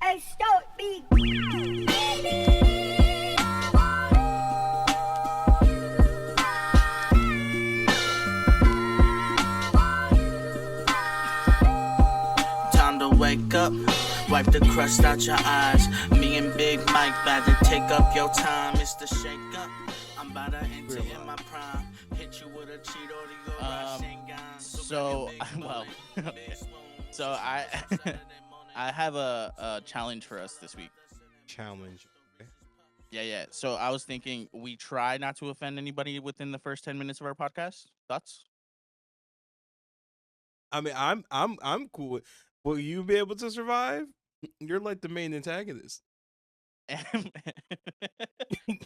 Hey, stop me. Time to wake up, wipe the crust out your eyes. Me and Big Mike about to take up your time. It's the shake up. I'm about to enter in my prime. Hit you with a cheat or you go So, well, so I have a challenge for us this week. Challenge. Okay. Yeah. So I was thinking we try not to offend anybody within the first 10 minutes of our podcast. Thoughts? I mean, I'm cool. Will you be able to survive? You're like the main antagonist.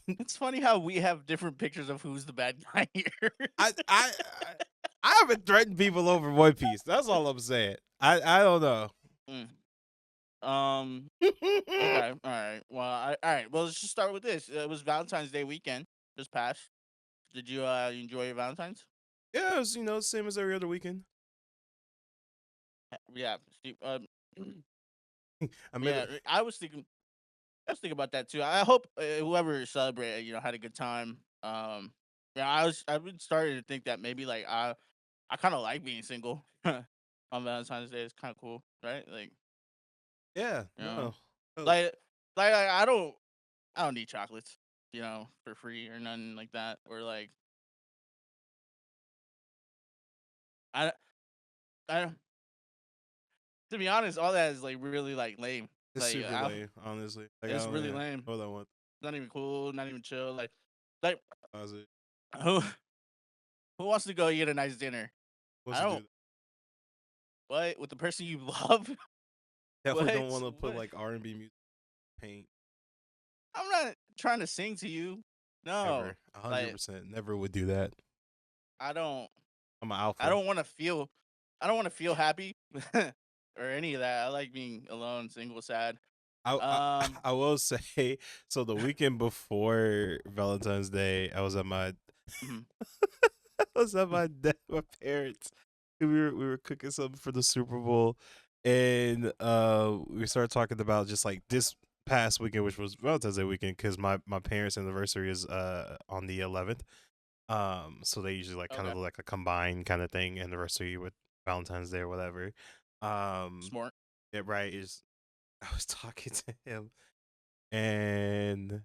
It's funny how we have different pictures of who's the bad guy here. I haven't threatened people over One Piece. That's all I'm saying. I don't know. Okay, all right. Well, all right. Well, let's just start with this. It was Valentine's Day weekend, just passed. Did you enjoy your Valentine's? Yeah, it's, same as every other weekend. Yeah. I mean, Yeah. I was thinking about that too. I hope whoever celebrated, had a good time. Yeah, I've been starting to think that maybe like I kind of like being single on Valentine's Day. It's kind of cool, right? Like, yeah, you know, no. Oh, like I don't need chocolates, for free or nothing like that. Or like I I to be honest, all that is like really like lame. it's Like super lame, honestly. Like, it's really lame. Hold on, what? Not even cool. Not even chill. Like Pause it. who who wants to go eat a nice dinner? What's I to don't. do? What with the person you love? Definitely don't What? want to put What? like R&B music paint I'm not trying to sing to you. No, ever. 100%. like Never would do that. I don't. I'm an alpha. I don't want to feel. I don't want to feel happy or any of that. I like being alone, single, sad. I will say, so the weekend before Valentine's Day, I was at my Mhm. I was at my parents. We were cooking something for the Super Bowl, and we started talking about just like this past weekend, which was Valentine's Day weekend, because my parents' anniversary is on the 11th. So they usually like kind Okay. of like a combined kind of thing, anniversary with Valentine's Day or whatever. Smart. Yeah, right. Is I was talking to him, and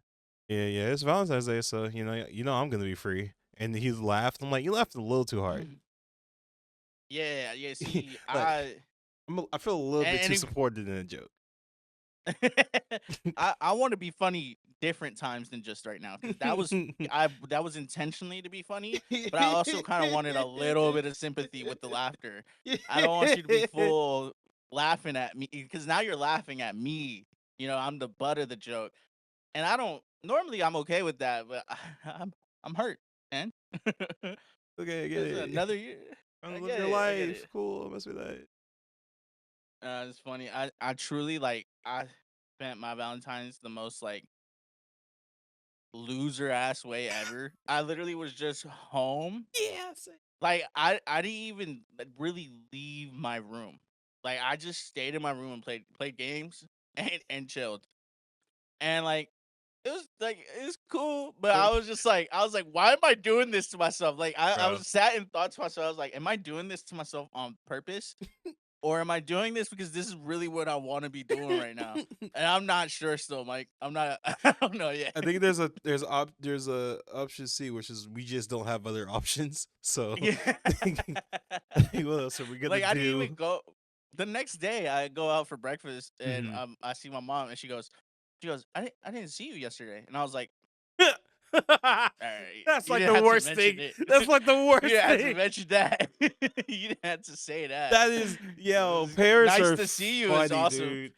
yeah, it's Valentine's Day, so I'm gonna be free. And he laughed. I'm like, you laughed a little too hard. Yeah. See, Like, I feel a little bit and too supported in a joke. I want to be funny different times than just right now because that was intentionally to be funny, but I also kind of wanted a little bit of sympathy with the laughter. I don't want you to be full laughing at me because now you're laughing at me. I'm the butt of the joke, and I don't normally I'm okay with that, but I'm hurt, man. Okay, I get It's it. another year. Trying I to live get your it. I get life. it. Cool. Must be that. It's funny. I truly like I spent my Valentine's the most like loser ass way ever. I literally was just home. Yeah. Like I didn't even like, really leave my room. Like I just stayed in my room and played games and chilled. And like it was cool, but I was like, why am I doing this to myself? Like I Bro. was sat and thought to myself, I was like, am I doing this to myself on purpose? Or am I doing this because this is really what I want to be doing right now? And I'm not sure still, Mike. I'm not I don't know yet. I think there's a option C, which is we just don't have other options. So Yeah. what else are we gonna Like I didn't do? even go the next day I go out for breakfast and Mhm. I see my mom and she goes, I didn't see you yesterday. And I was like, all right, That's you like didn't the have to worst mention thing. it. That's like the You worst didn't have to thing. mention that. You didn't have to say that. That is, yo, parents Nice are to see you is funny, awesome. dude.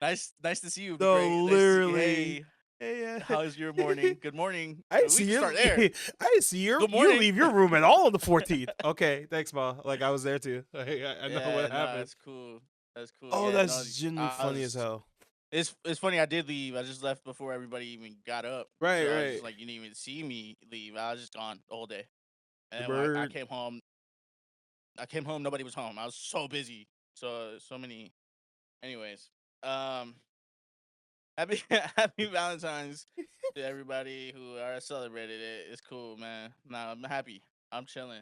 Nice to see you would be No, great. Nice to see, literally. hey, Hey, how's your morning? Good morning. I didn't We see can you. start there. I didn't see you. Good You morning. leave your room at all on the 14th. Okay, thanks, Ma. Like I was there too. I know Yeah, what no, happened. that's cool. That's cool. Oh, Yeah, no, that's genuinely I funny as was. hell. It's funny. I did leave. I just left before everybody even got up. Right, So I was right. just like, you didn't even see me leave. I was just gone the whole day. And The then when I bird. came home, nobody was home. I was so busy. So many. Anyways, um, Happy Happy Valentine's to everybody who are celebrated it. It's cool, man. Nah, I'm happy. I'm chilling.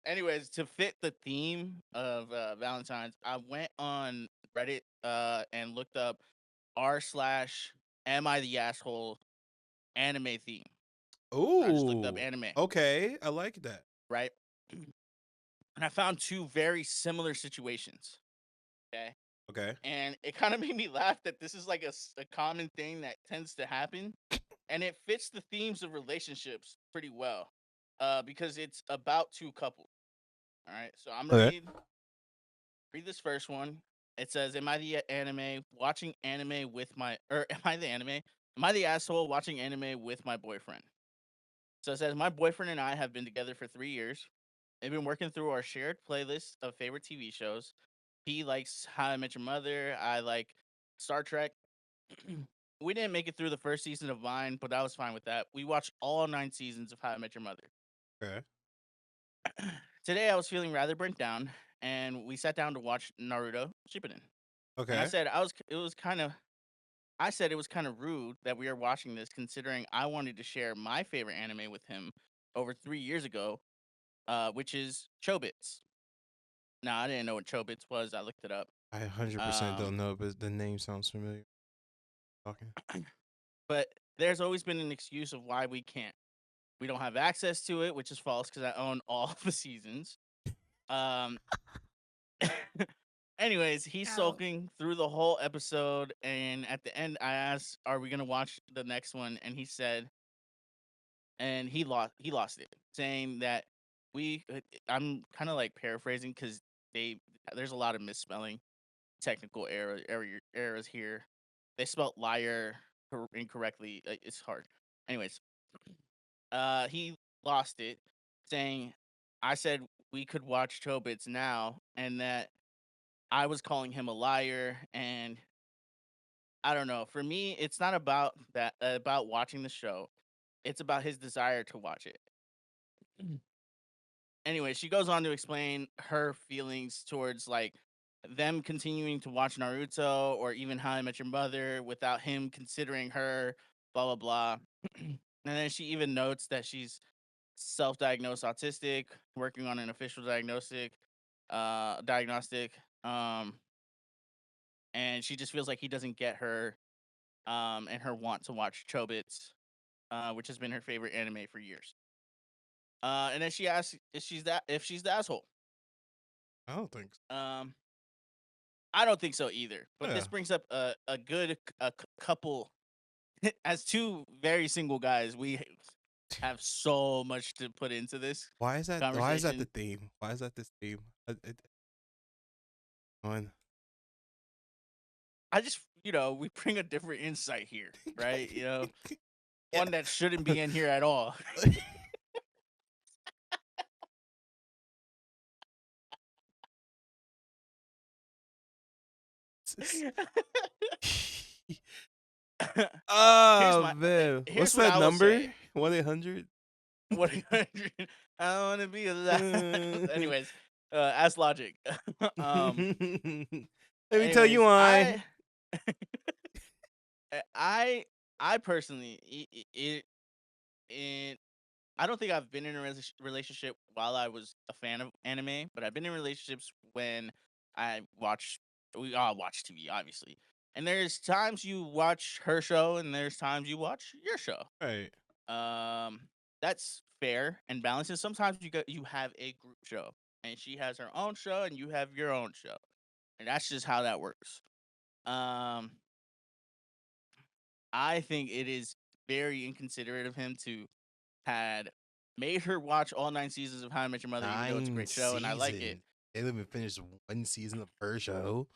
Anyways, to fit the theme of Valentine's, I went on Reddit and looked up r/am I the asshole anime theme. I just looked up Ooh, anime, okay, I like that. right? And I found two very similar situations. Okay. Okay, And it kind of made me laugh that this is like a common thing that tends to happen. And it fits the themes of relationships pretty well. Because it's about two couples. All right. So I'm gonna okay. read this first one. It says, "Am I the anime watching anime with my or am I the anime? Am I the asshole watching anime with my boyfriend?" So it says, "My boyfriend and I have been together for 3 years. We've been working through our shared playlist of favorite TV shows. He likes How I Met Your Mother. I like Star Trek. We didn't make it through the first season of Vine, but I was fine with that. We watched all 9 seasons of How I Met Your Mother. Okay. Today I was feeling rather burnt down, and we sat down to watch Naruto Shippuden. And I Okay. said I said it was kind of rude that we are watching this, considering I wanted to share my favorite anime with him over 3 years ago, which is Chobits. Now I didn't know what Chobits was. I looked it up. I 100% don't Um, know, but the name sounds familiar. Talking. but there's always been an excuse of why we can't. We don't have access to it, which is false because I own all the seasons. Um, anyways, he's sulking through the whole episode, and at the end, I asked, "Are we gonna watch the next one?" And he said, and he lost it, saying that we. I'm kind of like paraphrasing because there's a lot of misspelling, technical errors here. They spelled liar incorrectly. It's hard. Anyways, he lost it, saying, "I said we could watch Chobits now," and that I was calling him a liar. And I don't know. For me, it's not about that about watching the show. It's about his desire to watch it. Anyway, she goes on to explain her feelings towards like them continuing to watch Naruto or even How I Met Your Mother without him considering her, blah blah blah. And then she even notes that she's self-diagnosed autistic, working on an official diagnostic. Um, and she just feels like he doesn't get her and her want to watch Chobits, which has been her favorite anime for years. And then she asks if she's the asshole. I don't think so. I don't think so either. But Yeah. this brings up a good couple. As two very single guys, we have so much to put into this Why is that? Why is that the conversation. theme? Why is that this theme? One. I just, we bring a different insight here, right? One that shouldn't be in here at all. Oh my man, here's what's what that I will number? say. 1-800. 100. I want to be alive. Anyways, ask Logic. um. Let me tell you Anyways, why. I, I personally, it, I don't think I've been in a relationship while I was a fan of anime, but I've been in relationships when we all watch TV, obviously. And there's times you watch her show, and there's times you watch your show. Right. Um, that's fair and balanced. And sometimes you have a group show, and she has her own show, and you have your own show, and that's just how that works. Um, I think it is very inconsiderate of him to had made her watch all 9 seasons of How I Met Your Mother, even though it's a 9 great show and I like it. seasons. They didn't even finish one season of her show.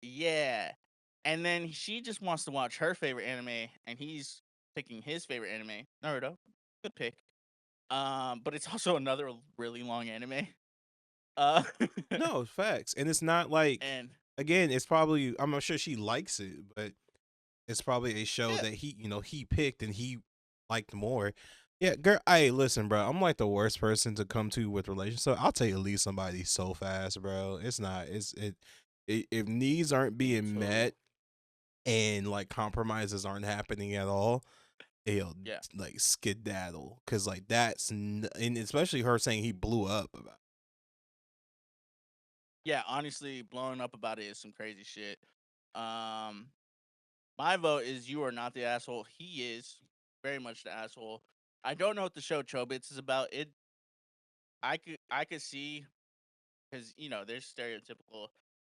Yeah. And then she just wants to watch her favorite anime, and he's picking his favorite anime, Naruto. Good pick. But it's also another really long anime. Uh, No, facts. And it's not like, and again, it's probably, I'm sure she likes it, but it's probably a show yeah, that he picked and he liked more. Yeah, girl. Hey, listen, bro. I'm like the worst person to come to with relations. So I'll tell you, leave somebody so fast, bro. It's not. If needs aren't being so met, and like compromises aren't happening at all, he'll Yeah. like skedaddle because like and especially her saying he blew up about. Yeah, honestly, blowing up about it is some crazy shit. Um, my vote is you are not the asshole. He is very much the asshole. I don't know what the show Chobits is about. I could see because there's stereotypical,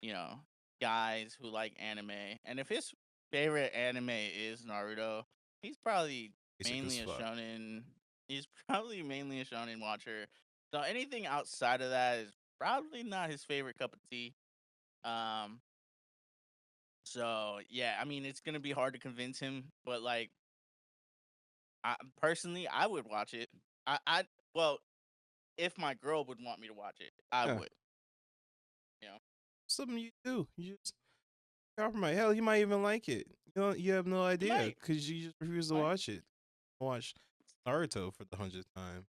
you know, guys who like anime, and if his favorite anime is Naruto, he's probably Basic as mainly a fuck. shonen. He's probably mainly a shonen watcher. So anything outside of that is probably not his favorite cup of tea. Um, so yeah, I mean it's gonna be hard to convince him, but like personally, I would watch it. I well, if my girl would want me to watch it, I Yeah, would. You know, something you do. You just compromise. Hell, you might even like it. You have no I idea might, because you just refuse to might. watch it. Watch Naruto for the 100th time.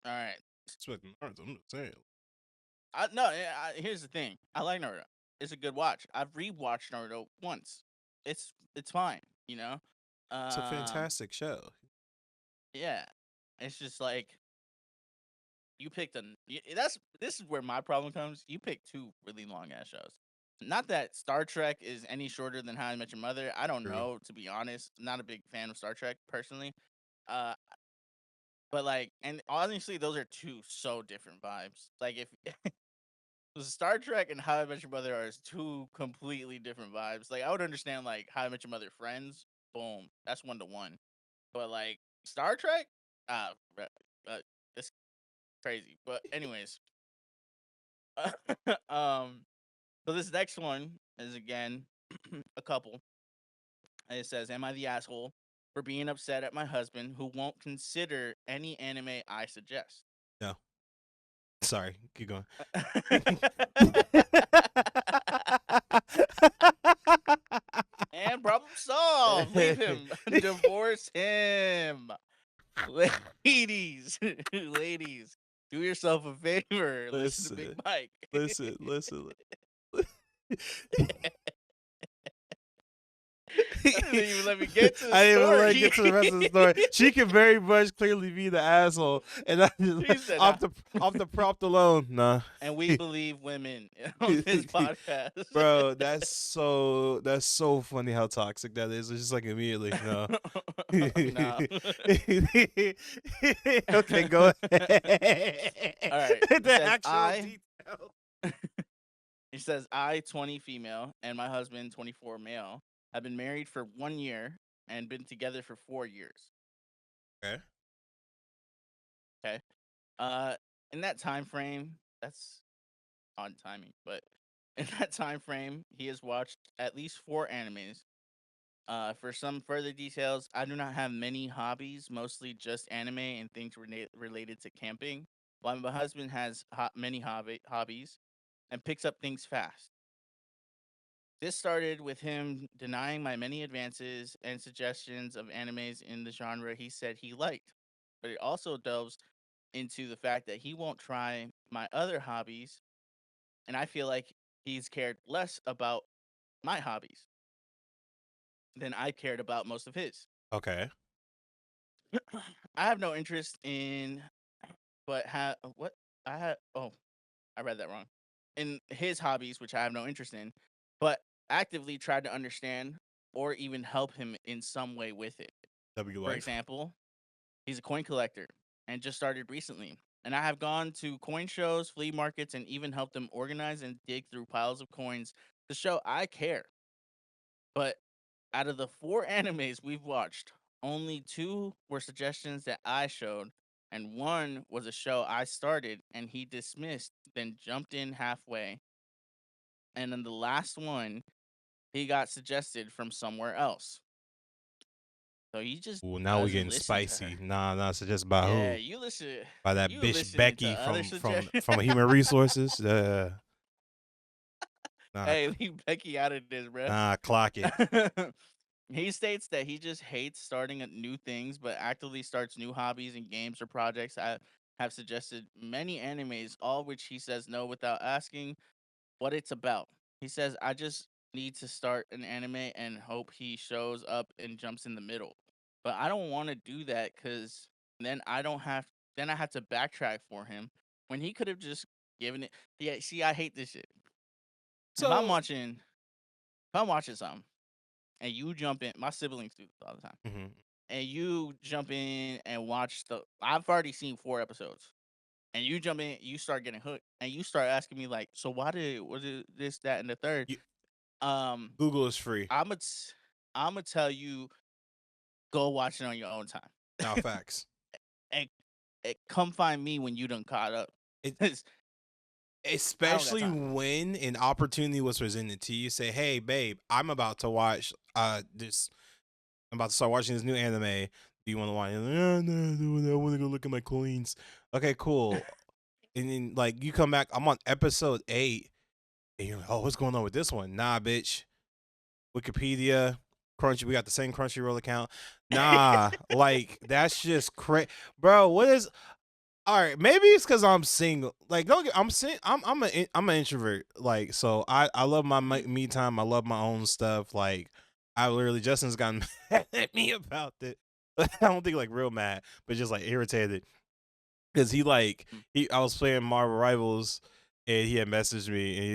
All right. Expect Naruto. I'm just saying. No. Here's the thing. I like Naruto. It's a good watch. I've rewatched Naruto once. It's fine. You know. It's a Um. fantastic show. Yeah. It's just like you picked this is where my problem comes. You picked two really long ass shows. Not that Star Trek is any shorter than How I Met Your Mother. I don't True. know, to be honest. Not a big fan of Star Trek personally. Uh, but like, and honestly, those are two so different vibes. Like, if Star Trek and How I Met Your Mother are two completely different vibes. Like, I would understand like How I Met Your Mother Friends, boom, that's 1-to-1. But like Star Trek, uh, it's crazy. But anyways, um, so this next one is again a couple. And it says, "Am I the asshole for being upset at my husband who won't consider any anime I suggest?" No, sorry. Keep going. And problem solved. Leave him. Divorce him. Ladies, ladies, do yourself a favor. Listen to Big Listen, Mike. listen. That didn't even let me get to the I didn't even let story. her get to the rest of the story. She can very much clearly be the asshole, and I He just, said, off the prompt alone, nah. and we believe women on this podcast. Bro, that's so funny how toxic that is. It's just like immediately, no. No. Okay, go ahead. All right. It The says actual detail. it says I, 20 female, and my husband, 24 male, have been married for 1 year and been together for 4 years. Okay. Okay. In that time frame, that's odd timing, but in that time frame, he has watched at least 4 animes. For some further details, I do not have many hobbies, mostly just anime and things related to camping. While my husband has many hobbies and picks up things fast. This started with him denying my many advances and suggestions of animes in the genre he said he liked. But it also delves into the fact that he won't try my other hobbies, and I feel like he's cared less about my hobbies than I cared about most of his. Okay. I have no interest in, but what I had. Oh, I read that wrong. In his hobbies, which I have no interest in, but actively tried to understand or even help him in some way with it. W For life. example, he's a coin collector and just started recently. And I have gone to coin shows, flea markets, and even helped him organize and dig through piles of coins to show I care. But out of the 4 animes we've watched, only 2 were suggestions that I showed, and 1 was a show I started and he dismissed, then jumped in halfway. And then the last one, he got suggested from somewhere else. So he just Ooh, now we're doesn't getting listen to her. spicy. Nah, so just by Yeah, who? you listen. By that You bitch listening to Becky other suggestions. from Human Resources. Nah, Hey, leave Becky out of this, bro. nah, clock it. He states that he just hates starting at new things, but actively starts new hobbies and games or projects. I have suggested many animes, all which he says no without asking what it's about. He says, I just need to start an anime and hope he shows up and jumps in the middle. But I don't want to do that because then then I have to backtrack for him when he could have just given it. Yeah, see, I hate this shit. If I'm So, watching something and you jump in, my siblings do this all the time, mhm. and you jump in and watch I've already seen 4 episodes, and you jump in, you start getting hooked, and you start asking me like, so was it this, that, and the third? You, Um, Google is free. I'm gonna tell you, go watch it on your own time, Now, facts. and, come find me when you done caught up. It, 'Cause I don't got especially time. when an opportunity was presented to you, say, "Hey, babe, I'm about to watch this. I'm about to start watching this new anime. Do you want to watch it?" No, no, I want to go look at my coins. Okay, cool. And then like you come back, I'm on episode 8, and you're like, "Oh, what's going on with this one?" Nah, bitch. Wikipedia, Crunchy. We got the same Crunchyroll account. Nah, like that's just crazy, bro. What is? All right, maybe it's because I'm single. Like, don't get, I'm an introvert. Like, so I love my me time. I love my own stuff. Like, I literally Justin's gotten mad at me about it. I don't think like real mad, but just like irritated because I was playing Marvel Rivals and he had messaged me and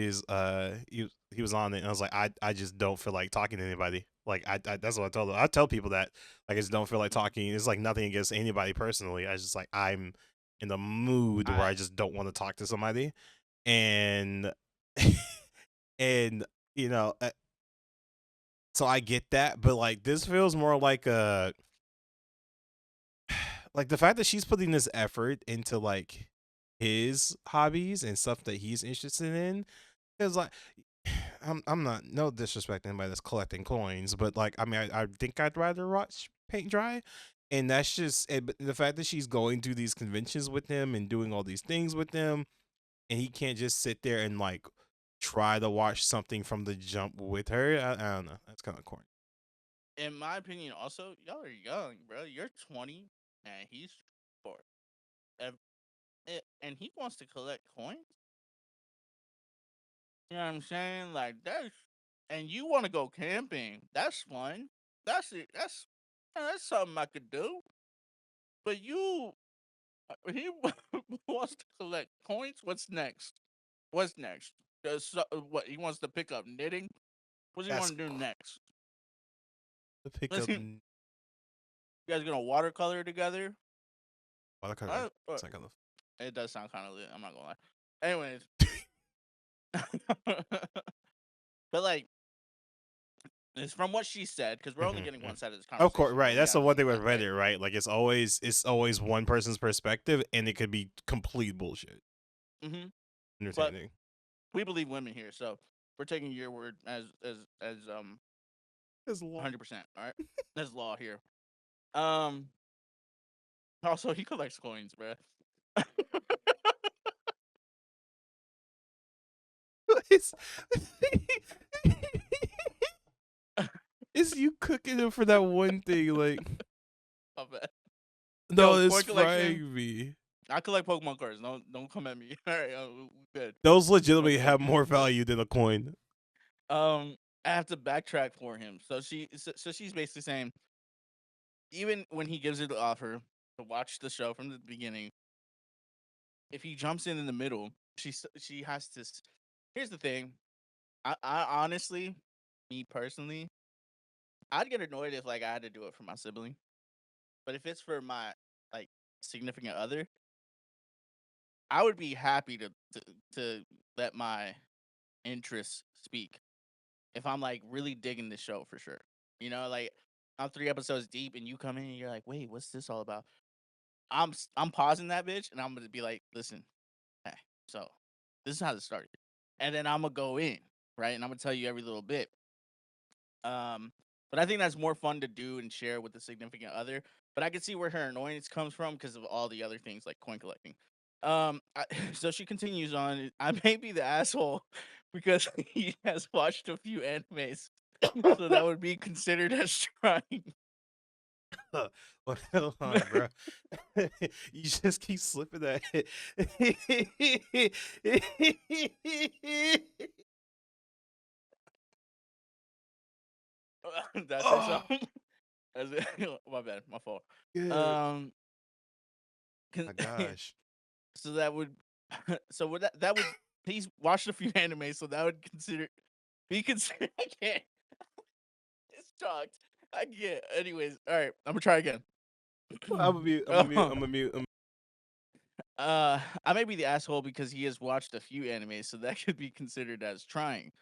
he was on it and I was like I just don't feel like talking to anybody. Like I that's what I told him. I tell people that like I just don't feel like talking. It's like nothing against anybody personally. I just like I'm in the mood where I just don't want to talk to somebody, and and you know, so I get that, but like this feels more like a like the fact that she's putting this effort into like his hobbies and stuff that he's interested in is like I'm not no disrespect to anybody that's collecting coins, but like I mean I think I'd rather watch paint dry. And that's just but the fact that she's going to these conventions with him and doing all these things with him, and he can't just sit there and like try to watch something from the jump with her. I don't know. That's kind of corny. In my opinion, also, y'all are young, bro. You're 20 and he's 4. And he wants to collect coins. You know what I'm saying? Like and you want to go camping. That's fun. That's it. That's something I could do. But he wants to collect coins. What's next? What's next? What he wants to pick up knitting? What does he That's want to do next? the pickup. You guys gonna watercolor together? Well, kind of. It does sound kind of lit. I'm not gonna lie. Anyways, but like, it's from what she said because we're only getting one side of this conversation. Of course, right. We That's the haven't one thing seen with that, Reddit, right? Like it's always one person's perspective, and it could be complete bullshit. Mm-hmm. Entertaining. We believe women here, so we're taking your word as It's law. 100%. All right, that's law here. Also, he collects coins, bruh. It's, it's you cooking him for that one thing, like. My bad. No, Yo, it's coin collection. frying me. I collect Pokemon cards. Don't come at me. All right, good. Those legitimately have more value than a coin. I have to backtrack for him. So she's basically saying, even when he gives her the offer to watch the show from the beginning, if he jumps in the middle, she has to. Here's the thing. I honestly, me personally, I'd get annoyed if like I had to do it for my sibling, but if it's for my like significant other, I would be happy to let my interests speak if I'm like really digging the show for sure. You know, like I'm 3 episodes deep and you come in and you're like, wait, what's this all about? I'm pausing that bitch and I'm gonna be like, listen, hey, so this is how this started, and then I'm gonna go in right, and I'm gonna tell you every little bit. But I think that's more fun to do and share with the significant other. But I can see where her annoyance comes from because of all the other things like coin collecting. So she continues on. I may be the asshole because he has watched a few animes, so that would be considered as trying. Hold on, bro. You just keep slipping that. That's Oh. her song. My bad, my fault. Yeah. Con- My gosh. so that would, so would that would he's watched a few anime, so that would be considered. I can't. It's shocked. I can't. Anyways, all right, I'm gonna try again. I'm gonna mute. I'm gonna mute. I'm gonna mute. I may be the asshole because he has watched a few animes, so that could be considered as trying.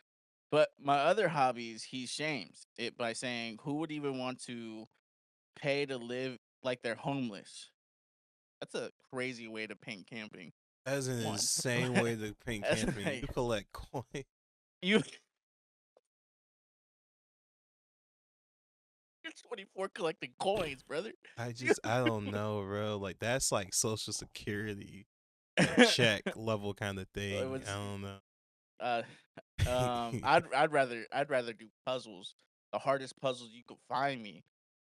But my other hobbies, he shames it by saying, "Who would even want to pay to live like they're homeless?" That's a crazy way to paint camping. That's an One. insane way to paint That's camping. You like- collect coins. You. You're 24 collecting coins, brother. I don't know, bro. Like that's like Social Security check level kind of thing. was- I don't know. I'd rather do puzzles. The hardest puzzles you could find me.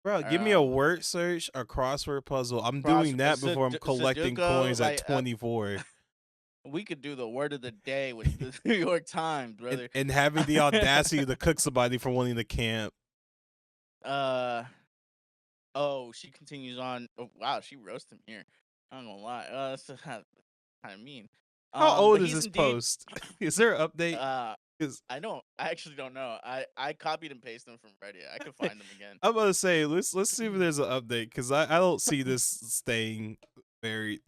Bro, give me a Um, word search or crossword puzzle. I'm cross- doing that before I'm collecting Sudoku, coins at like, 24 We could do the word of the day with the New York Times, brother. and having the audacity to cook somebody for wanting to camp. Oh, she continues on. Oh, wow, she roasted him here. I'm not gonna lie. That's kind of mean. How old but is he's this indeed- post? Is there an update? 'Cause I actually don't know. I copied and pasted them from Reddit. I could find them again. I'm about to say let's see if there's an update because I don't see this staying married.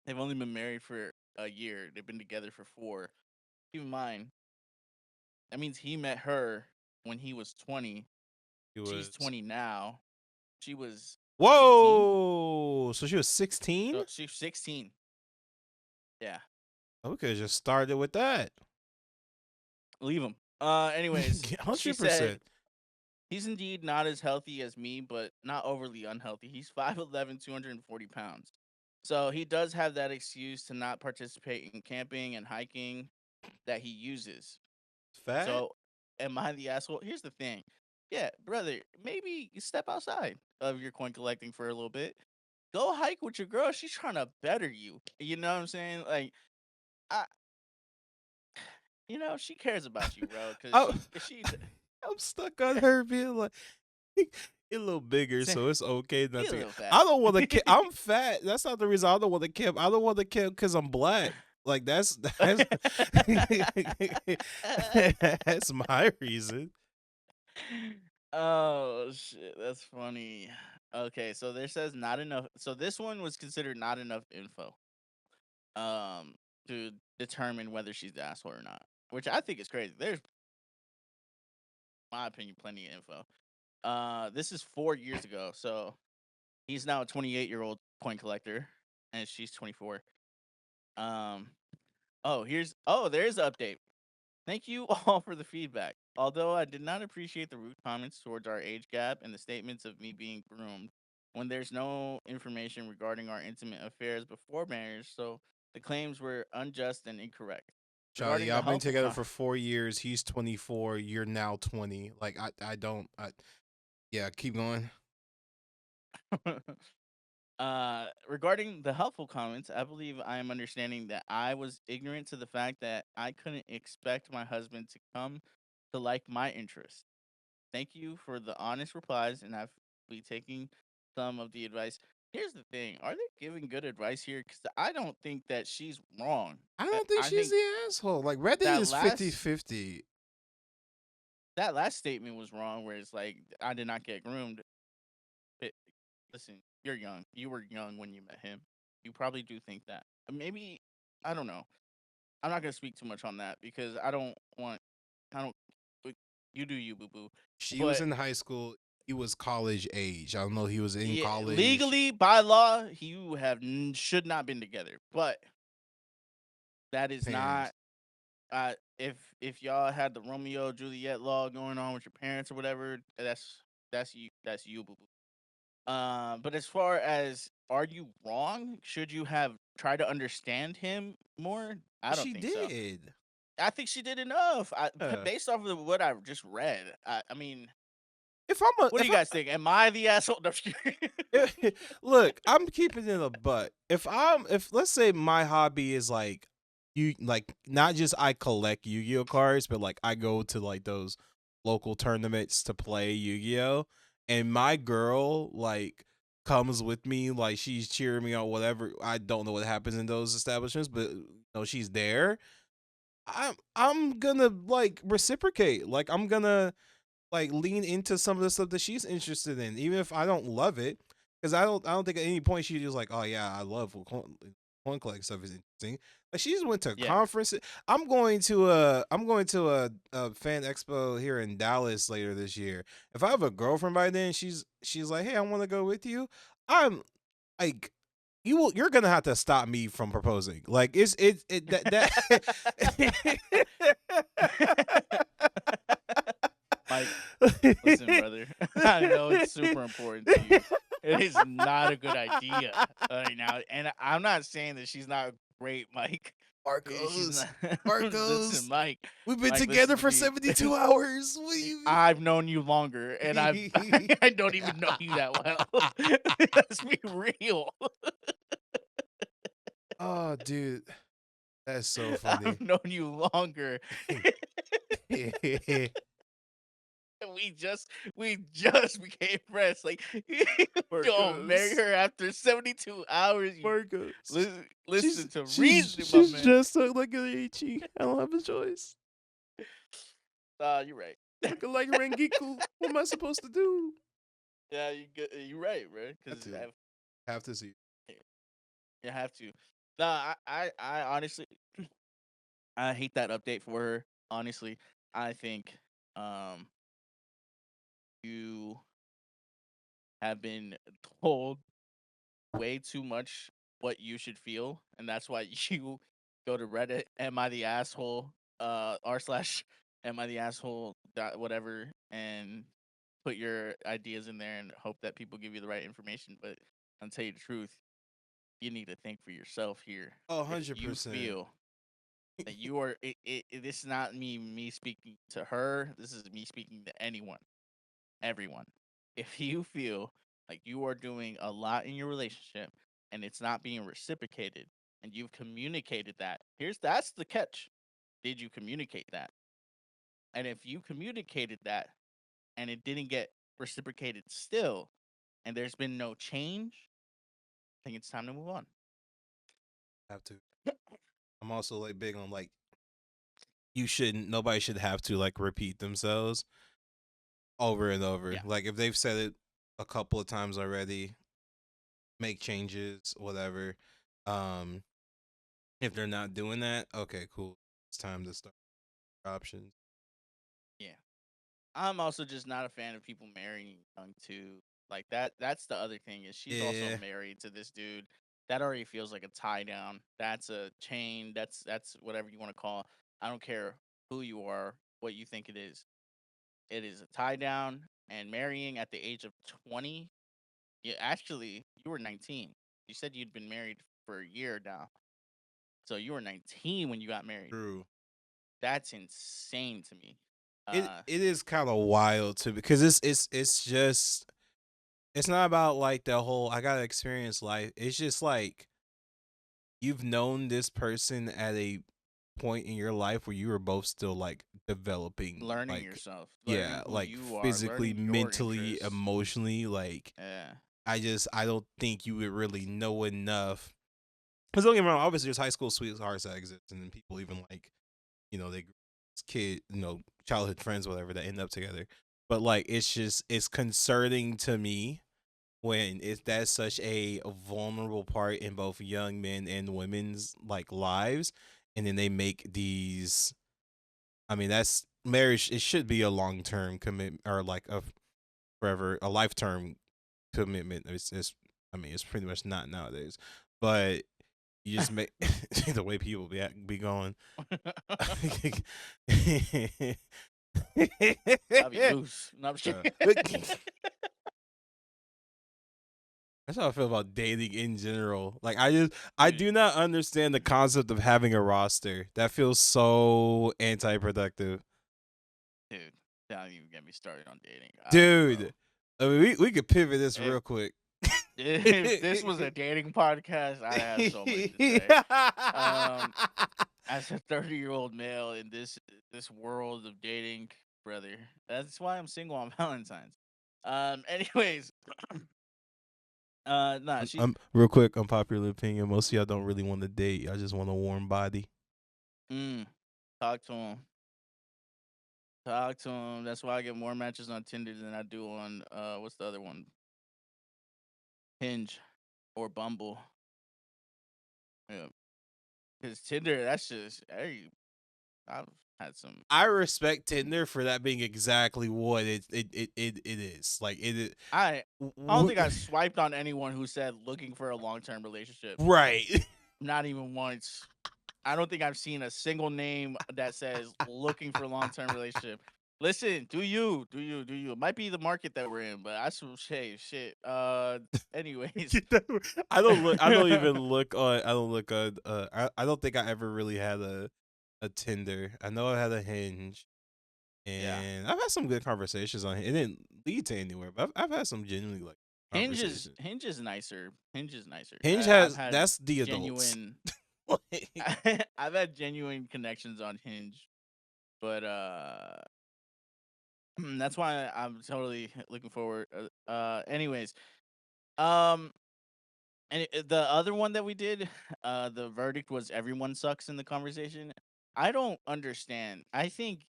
They've only been married for a year. They've been together for 4. Keep in mind, that means he met her when he was 20. She's 20 now. She was Whoa! So she was 16. so she's 16. Yeah, We could have just started with that. leave him. Anyways, she 100%. said he's indeed not as healthy as me, but not overly unhealthy. He's 5'11", 240 pounds. So he does have that excuse to not participate in camping and hiking that he uses. Fat. So, am I the asshole? Here's the thing. Yeah, brother, maybe you step outside of your coin collecting for a little bit. Go hike with your girl. She's trying to better you. You know what I'm saying? Like, she cares about you, bro. Oh. Because she I'm stuck on her being like, you're a little bigger, so it's okay not He a to. little fat. I don't want to camp. I'm fat. That's not the reason I don't want to camp. I don't want to camp because I'm black. Like that's that's my reason. Oh shit, that's funny. Okay, so there says not enough. So this one was considered not enough info, to determine whether she's the asshole or not, which I think is crazy. There's, in my opinion, plenty of info. This is 4 years ago, so he's now a 28-year-old coin collector, and she's 24. There's an update. Thank you all for the feedback. Although I did not appreciate the rude comments towards our age gap and the statements of me being groomed when there's no information regarding our intimate affairs before marriage, so the claims were unjust and incorrect. Charlie, Regarding the y'all been helpful together com- for 4 years. He's 24. You're now 20. Like yeah, keep going. Regarding the helpful comments, I believe I am understanding that I was ignorant to the fact that I couldn't expect my husband to come to like my interests. Thank you for the honest replies, and I'll be taking some of the advice. Here's the thing: are they giving good advice here? Because I don't think that she's wrong. I don't think I she's think the asshole. Like Reddit that is last- 50-50. That last statement was wrong, where it's like I did not get groomed. Listen, you're young. You were young when you met him. You probably do think that. Maybe, I don't know. I'm not gonna speak too much on that because I don't. You do you, boo boo. She was But- in high school. He was college age. I don't know. He was in Yeah, college. legally, by law, you should not been together. But that is Parents. not. If y'all had the Romeo Juliet law going on with your parents or whatever, that's you, boo boo. But as far as are you wrong? Should you have tried to understand him more? I don't She think so. did. I think she did enough. Yeah. Based off of what I just read. I mean, If I'm a, what do you guys think? Am I the asshole? No, I'm just kidding. look, I'm keeping it a butt. If let's say my hobby is like not just I collect Yu-Gi-Oh cards, but like I go to like those local tournaments to play Yu-Gi-Oh, and my girl like comes with me, like she's cheering me on, whatever. I don't know what happens in those establishments, but she's there. I'm gonna like reciprocate. Like I'm gonna like lean into some of the stuff that she's interested in, even if I don't love it. Because I don't think at any point she just like, oh yeah, I love what coin collect stuff is interesting. Like she just went to Yeah. conferences. I'm going to a fan expo here in Dallas later this year. If I have a girlfriend by then, she's like, hey, I want to go with you. I'm like, you're gonna have to stop me from proposing. Like that. Mike, listen, brother. I know it's super important to you. It is not a good idea right now, and I'm not saying that she's not great, Mike. She's not. Listen, Mike. We've been Mike, together listen to for me. 72 hours. What do you I've known you longer, and I don't even know you that well. Let's be real. Oh, dude. That's so funny. I've known you longer. We just became friends. Like, don't marry her after 72 hours. Marcos. Listen to reason, my man. Just like an Ichi. I don't have a choice. You're right. Looking like Rengiku. What am I supposed to do? Yeah, you're right, bro. Because Have to see. you have to. Nah, I honestly, I hate that update for her. Honestly, I think you have been told way too much what you should feel, and that's why you go to Reddit, am I the asshole, r/ am I the asshole, whatever, and put your ideas in there and hope that people give you the right information. But I'll tell you the truth, you need to think for yourself here. Oh, If you 100%. feel that you are, this is not me speaking to her. This is me speaking to everyone. If you feel like you are doing a lot in your relationship and it's not being reciprocated, and you've communicated that, that's the catch. Did you communicate that? And if you communicated that and it didn't get reciprocated still, and there's been no change, I think it's time to move on. Have to. I'm also like big on like nobody should have to like repeat themselves over and over. Yeah. Like if they've said it a couple of times already, make changes, whatever. If they're not doing that, okay, cool. It's time to start options. Yeah. I'm also just not a fan of people marrying young too. Like that's the other thing, is she's Yeah. also married to this dude. That already feels like a tie down. That's a chain. That's whatever you want to call. I don't care who you are, what you think it is. It is a tie down, and marrying at the age of 20. Yeah, actually, you were 19. You said you'd been married for a year now. So you were 19 when you got married. True. That's insane to me. It is kind of wild too, because it's just, it's not about like the whole I gotta experience life. It's just like you've known this person at a point in your life where you were both still like developing, learning like, yourself. yeah, who like you are, physically, learning your mentally, interests. emotionally. Like Yeah. I don't think you would really know enough. Because don't get me wrong, obviously there's high school sweethearts that exist, and then people even like, they kid, childhood friends, whatever, that end up together. But like, it's concerning to me when that's such a vulnerable part in both young men and women's like lives, and then they make these. I mean, that's marriage. It should be a long-term commitment, or like a lifetime commitment. It's I mean, it's pretty much not nowadays, but you just make the way people be going. I'll be loose. No, I'm just kidding. That's how I feel about dating in general. Like I do not understand the concept of having a roster. That feels so anti-productive. Dude, don't even get me started on dating. Dude, I mean, we could pivot this real quick. If this was a dating podcast, I have so much to say. As a 30-year-old male in this world of dating, brother. That's why I'm single on Valentine's. Anyways, nah, she. Real quick, unpopular opinion. Most of y'all don't really want to date. Y'all just want a warm body. Mm, talk to him. Talk to him. That's why I get more matches on Tinder than I do on what's the other one? Hinge or Bumble. Yeah, because Tinder, that's just hey, I've had some. I respect Tinder for that being exactly what it is. Like it. I don't think I swiped on anyone who said looking for a long term relationship. Right. Not even once. I don't think I've seen a single name that says looking for a long term relationship. Listen, do you? It might be the market that we're in, but I should say shit. Anyways. I don't look. I don't even look on. I don't look on. I don't think I ever really had a Tinder. I know I had a Hinge, and I've had some good conversations on it. It didn't lead to anywhere, but I've had some genuinely like Hinge conversations. is nicer. Hinge is nicer. Hinge I've has had that's the adults. genuine. I've had genuine connections on Hinge, but that's why I'm totally looking forward. Anyways, um, and the other one that we did, the verdict was everyone sucks in the conversation. I don't understand. I think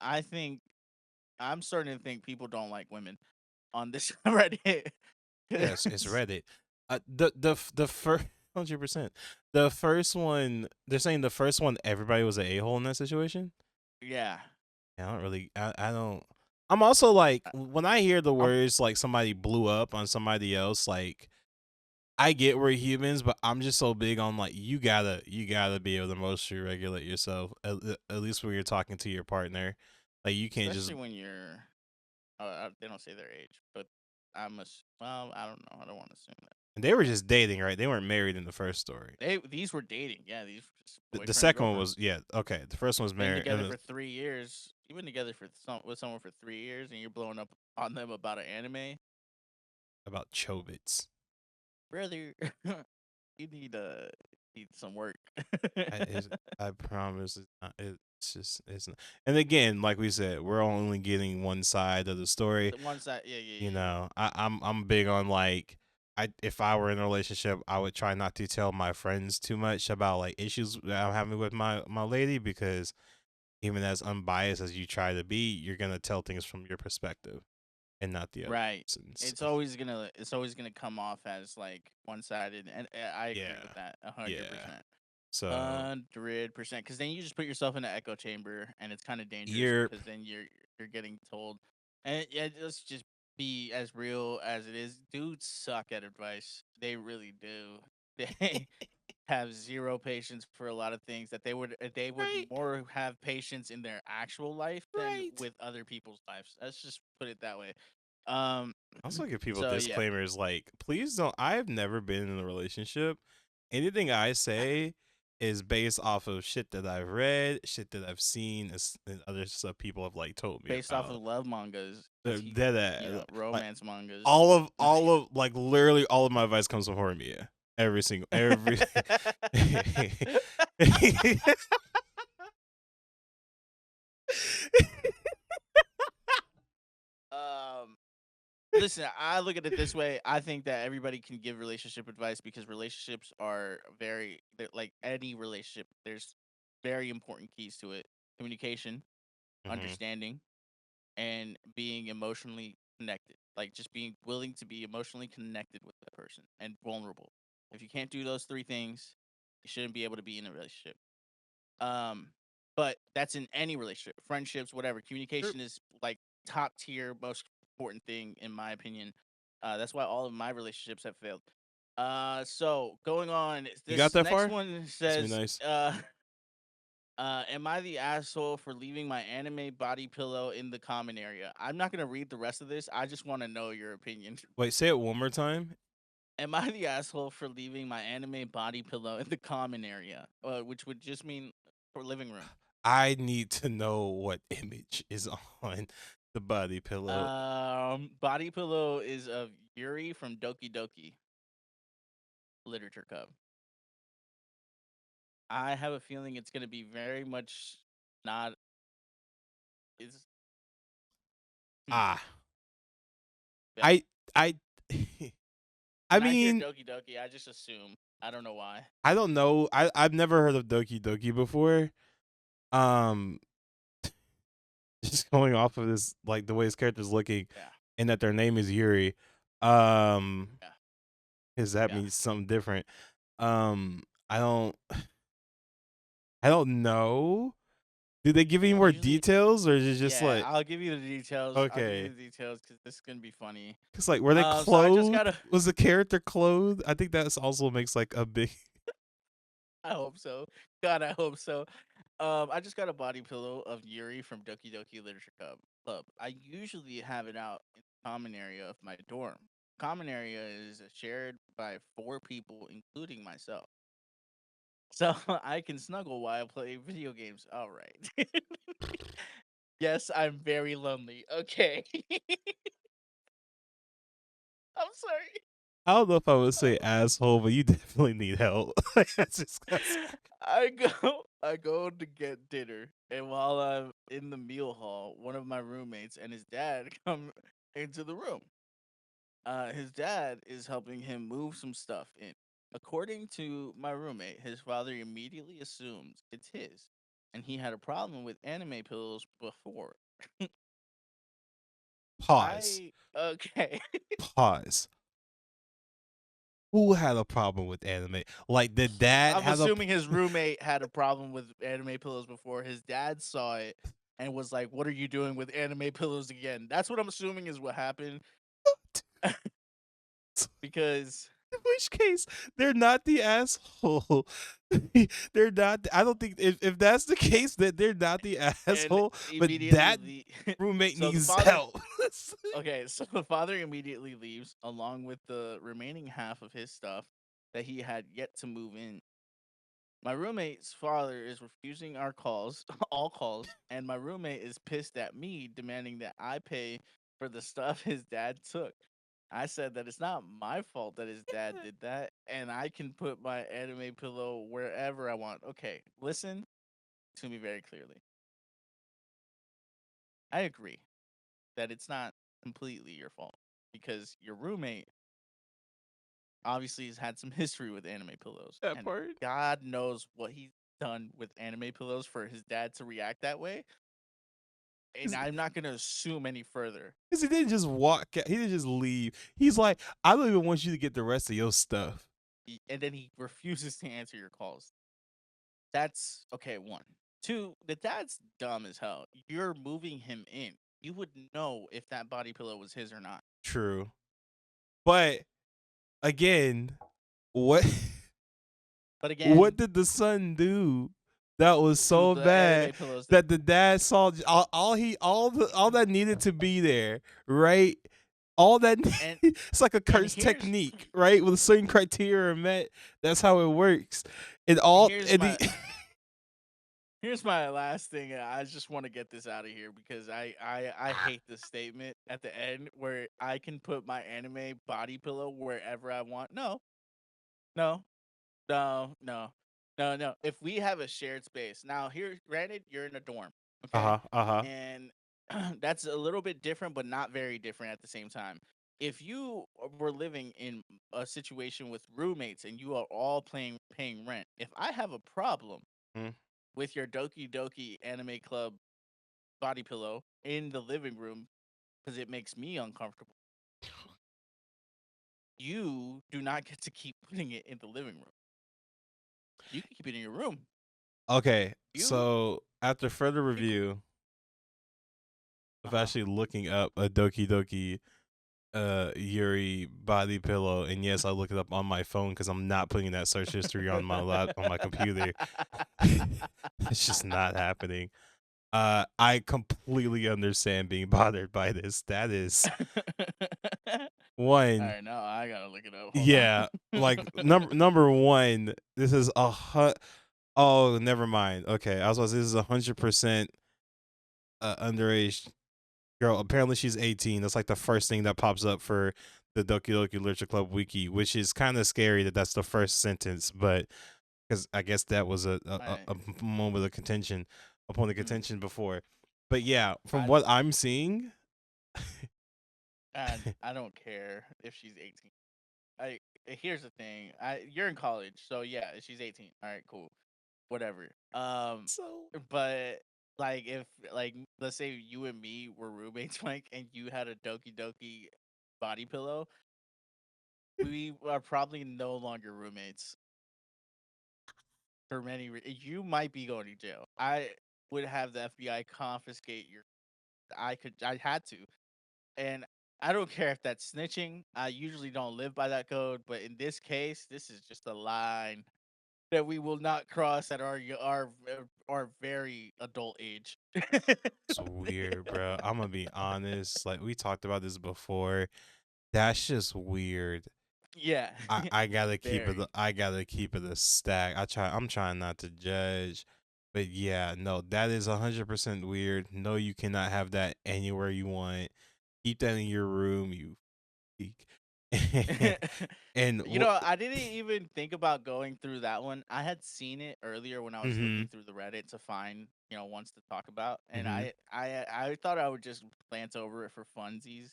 I'm starting to think people don't like women on this Reddit. Yes, it's Reddit. The first 100%. The first one, they're saying the first one, everybody was an a-hole in that situation. Yeah. I don't really. I don't. I'm also like I- when I hear the words like somebody blew up on somebody else, like I get we're humans, but I'm just so big on like you gotta be able to emotionally regulate yourself at least when you're talking to your partner. Like you can't Especially just. when you're. They don't say their age, but well, I don't know. I don't want to assume that. And they were just dating, right? They weren't married in the first story. These were dating. Yeah, these were just The boyfriend and second one girlfriend. was okay. The first one was Been married. together And for 3 years. You've been together with someone for 3 years, and you're blowing up on them about an anime, about Chobits. brother. You need some work. I promise it's just it's not. And again, like we said, we're only getting one side of the story. The one side, yeah. You know, I'm big on like if I were in a relationship, I would try not to tell my friends too much about like issues that I'm having with my lady because even as unbiased as you try to be, you're gonna tell things from your perspective and not the other Right. person's. It's always gonna come off as like one sided, and I agree Yeah. with that 100%. Yeah. So 100%. Because then you just put yourself in an echo chamber, and it's kind of dangerous. You're Because then you're getting told, and yeah, let's just be as real as it is. Dudes suck at advice. They really do. They have zero patience for a lot of things that they would right, more have patience in their actual life than right. with other people's lives. Let's just put it that way. Um, Also give people so yeah, disclaimers like, please don't. I've never been in a relationship. Anything I say is based off of shit that I've read, shit that I've seen, and other stuff people have like told me based off about. of love mangas, They're 'cause he, dead at like romance mangas. all of like literally all of my advice comes from Horimiya. Every single every. um, Listen, I look at it this way. I think that everybody can give relationship advice because relationships are like any relationship. There's very important keys to it: communication, Mhm. understanding, and being emotionally connected. Like just being willing to be emotionally connected with the person and vulnerable. If you can't do those three things, you shouldn't be able to be in a relationship. Um, but that's in any relationship, friendships, whatever. Communication is like top tier, most important thing in my opinion. That's why all of my relationships have failed. So going on, You got this that next far? one That's be says, nice. am I the asshole for leaving my anime body pillow in the common area? I'm not gonna read the rest of this. I just want to know your opinion. Wait, say it one more time. Am I the asshole for leaving my anime body pillow in the common area, which would just mean for living room? I need to know what image is on the body pillow. Body pillow is of Yuri from Doki Doki Literature Cup. I have a feeling it's gonna be very much not It's Ah, yeah. I I I When I hear mean, Doki Doki, I just assume. I don't know why. I don't know. I've never heard of Doki Doki before. Um, just going off of this, like the way his character's looking, Yeah, and that their name is Yuri. Um, yeah, Because that yeah. means something different. Um, I don't, I don't know. Did they give any Well, more usually, details, or is it just yeah. like I'll give you the details. I'll give you okay? the details because this is gonna be funny. Because like, were they So I just clothed? gotta. Was the character clothed? I think that's also makes like a big. I hope so. God, I hope so. I just got a body pillow of Yuri from Doki Doki Literature Club. I usually have it out in the common area of my dorm. Common area is shared by 4 people, including myself. So I can snuggle while I play video games. All right. Yes, I'm very lonely. Okay. I'm sorry. I don't know if I would say asshole, but you definitely need help. Like, that's just. I go to get dinner, and while I'm in the meal hall, one of my roommates and his dad come into the room. His dad is helping him move some stuff in. According to my roommate, his father immediately assumes it's his, and he had a problem with anime pillows before. Pause. Okay. Pause. Who had a problem with anime? Like, did dad I'm have a? assuming his roommate had a problem with anime pillows before. His dad saw it and was like, "What are you doing with anime pillows again?" That's what I'm assuming is what happened because In which case, they're not the asshole. They're not. I don't think if that's the case, that they're not the and asshole. But that immediately roommate so the needs father help. okay, so the father immediately leaves along with the remaining half of his stuff that he had yet to move in. My roommate's father is refusing our calls, all calls, and my roommate is pissed at me, demanding that I pay for the stuff his dad took. I said that it's not my fault that his dad did that, and I can put my anime pillow wherever I want. Okay, listen to me very clearly. I agree that it's not completely your fault because your roommate obviously has had some history with anime pillows, That and part. God knows what he's done with anime pillows for his dad to react that way. And Because I'm not gonna assume any further. he didn't just walk out. He didn't just leave. He's like, I don't even want you to get the rest of your stuff. And then he refuses to answer your calls. That's okay. 1, 2. The dad's dumb as hell. You're moving him in. You would know if that body pillow was his or not. True. But again, what But what again, did the son do that was to so the bad anime pillows, that the dad saw all that needed to be there, right? All that and it's like a and curse technique, right? With a certain criteria are met, that's how it works. And all here's and my the here's my last thing. I just want to get this out of here because I hate this statement at the end where I can put my anime body pillow wherever I want. No, no, no, no, no, no. If we have a shared space now, here, granted, you're in a dorm, okay, uh-huh. and that's a little bit different, but not very different at the same time. If you were living in a situation with roommates and you are all paying rent, if I have a problem Mm. with your Doki Doki Anime Club body pillow in the living room because it makes me uncomfortable, you do not get to keep putting it in the living room. You can keep it in your room. Okay, You, so after further you can, review of uh-huh. actually looking up a Doki Doki Yuri body pillow, and yes, I look it up on my phone because I'm not putting that search history on my computer. It's just not happening. I completely understand being bothered by this. That is All one. right, now I gotta look it up. Hold on. Yeah, like number one. This is oh, never mind. Okay, I was about to say this is 100% underage girl. Apparently, she's 18. That's like the first thing that pops up for the Doki Doki Literature Club wiki, which is kind of scary that that's the first sentence, but because I guess that was a All right. moment of contention, a point of Mhm. contention before. But yeah, from I what I'm seeing, I don't care if she's 18. I Here's the thing. You're in college, so yeah, she's 18. All right, cool. Whatever. so But like if like let's say you and me were roommates, Mike, and you had a Doki Doki body pillow, we are probably no longer roommates for many you might be going to jail. I would have the FBI confiscate your I had to. And I don't care if that's snitching. I usually don't live by that code, but in this case, this is just a line that we will not cross at our very adult age. it's weird, bro. I'm gonna be honest. Like we talked about this before. That's just weird. Yeah. I gotta keep it. Very. I gotta keep it a stack. I'm trying not to judge, but yeah, no, that is 100% weird. No, you cannot have that anywhere you want. Keep that in your room, you freak. And I didn't even think about going through that one. I had seen it earlier when I was mm-hmm, looking through the Reddit to find, ones to talk about, and mm-hmm. I thought I would just glance over it for funsies,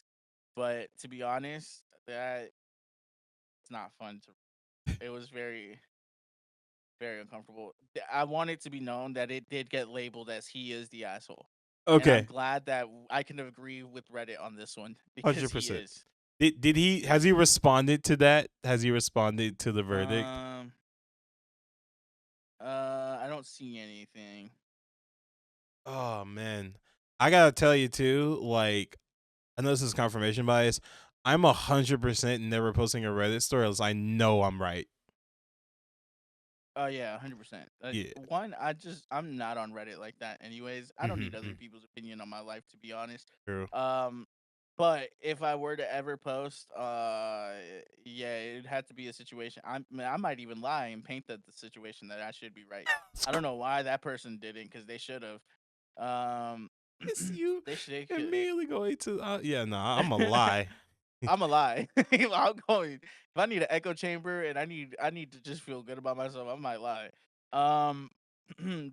but to be honest, that it's not fun to. It was very very uncomfortable. I want it to be known that it did get labeled as he is the asshole, and I'm Okay, glad that I can agree with Reddit on this one because hundred he percent. is. Did he has he responded to that? Has he responded to the verdict? Um. I don't see anything. Oh man, I gotta tell you too. Like, I know this is confirmation bias. I'm 100% never posting a Reddit story unless I know I'm right. Oh yeah, 100%. Yeah. One, I'm not on Reddit like that. Anyways, I don't need other people's opinion on my life to be honest. True. Um, but if I were to ever post, yeah, it'd have to be a situation. I might even lie and paint the situation that I should be right. I don't know why that person didn't, because they should have. Um, It's you they could. immediately going to. Yeah, nah, I'm a lie. I'm a lie. I'm going. If I need an echo chamber and I need to just feel good about myself, I might lie. Um,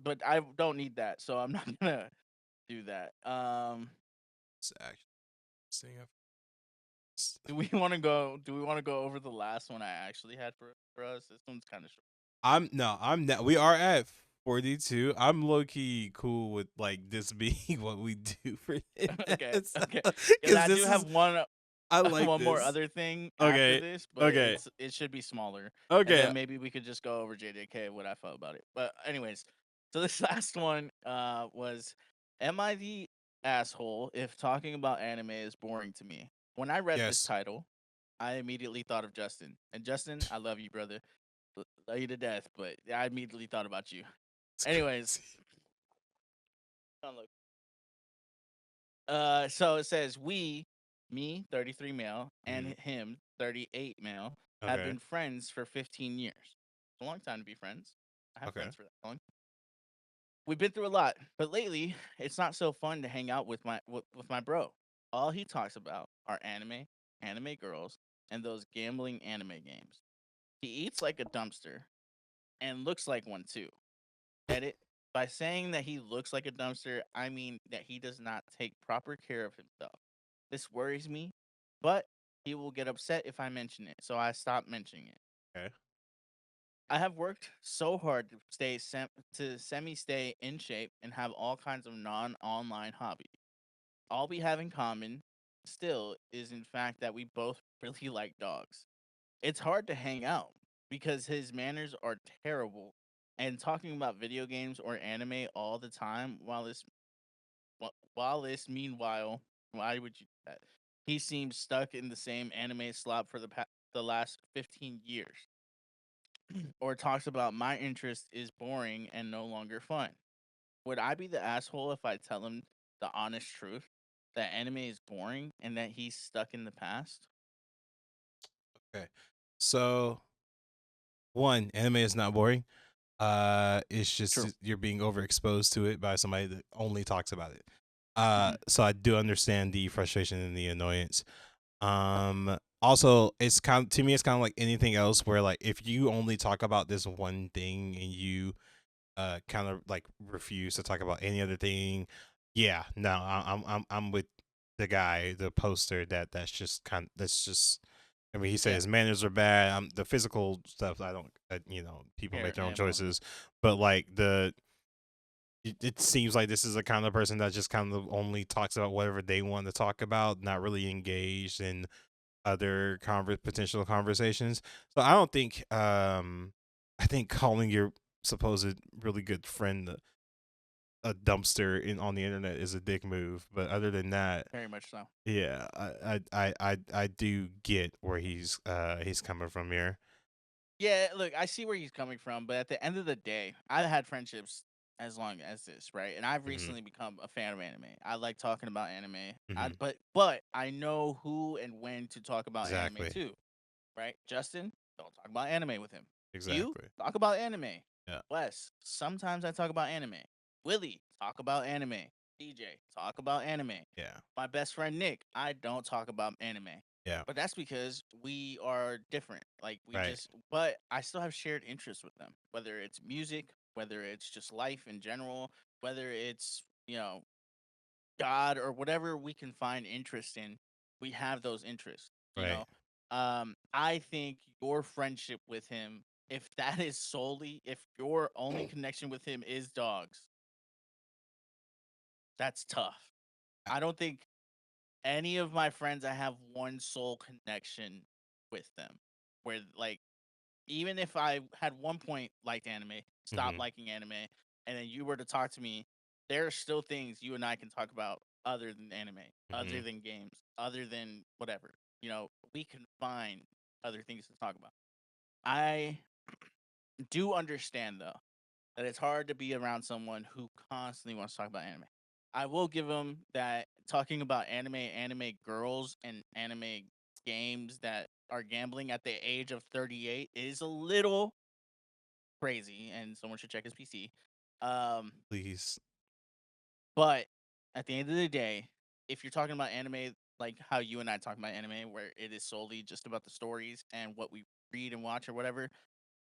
but I don't need that, so I'm not gonna do that. It's actually staying up. Do we want to go? Do we want to go over the last one I actually had for us? This one's kind of short. I'm not. We are at 42. I'm low key cool with like this being what we do for Okay, this. okay. Because Because I do this have is one I like one more this. other thing after Okay. this, but Okay. it should be smaller. And Okay. then maybe we could just go over JJK what I felt about it. But anyways, so this last one was, am I the asshole if talking about anime is boring to me? When I read this Yes. title, I immediately thought of Justin. And Justin, I love you, brother. Love you to death, but I immediately thought about you. It's Anyways, crazy. oh, look. So it says me, 33 male, and him, 38 male, have Okay. been friends for 15 years. It's a long time to be friends. I have Okay. friends for that long. We've been through a lot, but lately it's not so fun to hang out with my bro. All he talks about are anime girls, and those gambling anime games. He eats like a dumpster and looks like one too. Edit. By saying that he looks like a dumpster, I mean that he does not take proper care of himself. This worries me, but he will get upset if I mention it, so I stop mentioning it. Okay. I have worked so hard to semi stay in shape and have all kinds of non-online hobbies. All we have in common still is in fact that we both really like dogs. It's hard to hang out because his manners are terrible, and talking about video games or anime all the time while this meanwhile, why would you do that? He seems stuck in the same anime slop for the last 15 years, or talks about my interest is boring and no longer fun. Would I be the asshole if I tell him the honest truth that anime is boring and that he's stuck in the past? Okay. So one, anime is not boring. It's True. just you're being overexposed to it by somebody that only talks about it. Mhm. So I do understand the frustration and the annoyance. Also, it's kind to me, it's kind of like anything else where like if you only talk about this one thing and you kind of like refuse to talk about any other thing, Yeah, no, I'm with the guy, the poster that's just. I mean, he said Yeah, his manners are bad. The physical stuff, I don't. People care make their own anymore. choices, but like it seems like this is the kind of person that just kind of only talks about whatever they want to talk about, not really engaged in other potential conversations. So I don't think I think calling your supposed really good friend a dumpster on the internet is a dick move. But other than that, Very much so. yeah, I do get where he's coming from here. Yeah, look, I see where he's coming from, but at the end of the day, I've had friendships as long as this, right? And I've Hmm. recently become a fan of anime. I like talking about anime. Hmm. But I know who and when to talk about anime Exactly. too, right? Justin, don't talk about anime with him. You Exactly. talk about anime. Yeah. Wes, sometimes I talk about anime. Willie, talk about anime. DJ, talk about anime. Yeah. My best friend Nick, I don't talk about anime. Yeah. But that's because we are different. Like Right. but I still have shared interests with them. Whether it's music, whether it's just life in general, whether it's, God or whatever we can find interest in, we have those interests, you Right. know. I think your friendship with him, if your only connection with him is dogs, that's tough. I don't think any of my friends I have one soul connection with them. Where like even if I had one point liked anime, stopped Hmm. liking anime, and then you were to talk to me, there are still things you and I can talk about other than anime, other Hmm. than games, other than whatever. We can find other things to talk about. I do understand though that it's hard to be around someone who constantly wants to talk about anime. I will give him that talking about anime girls, and anime games that are gambling at the age of 38 is a little crazy, and someone should check his PC. Um, Please. but at the end of the day, if you're talking about anime like how you and I talk about anime, where it is solely just about the stories and what we read and watch or whatever,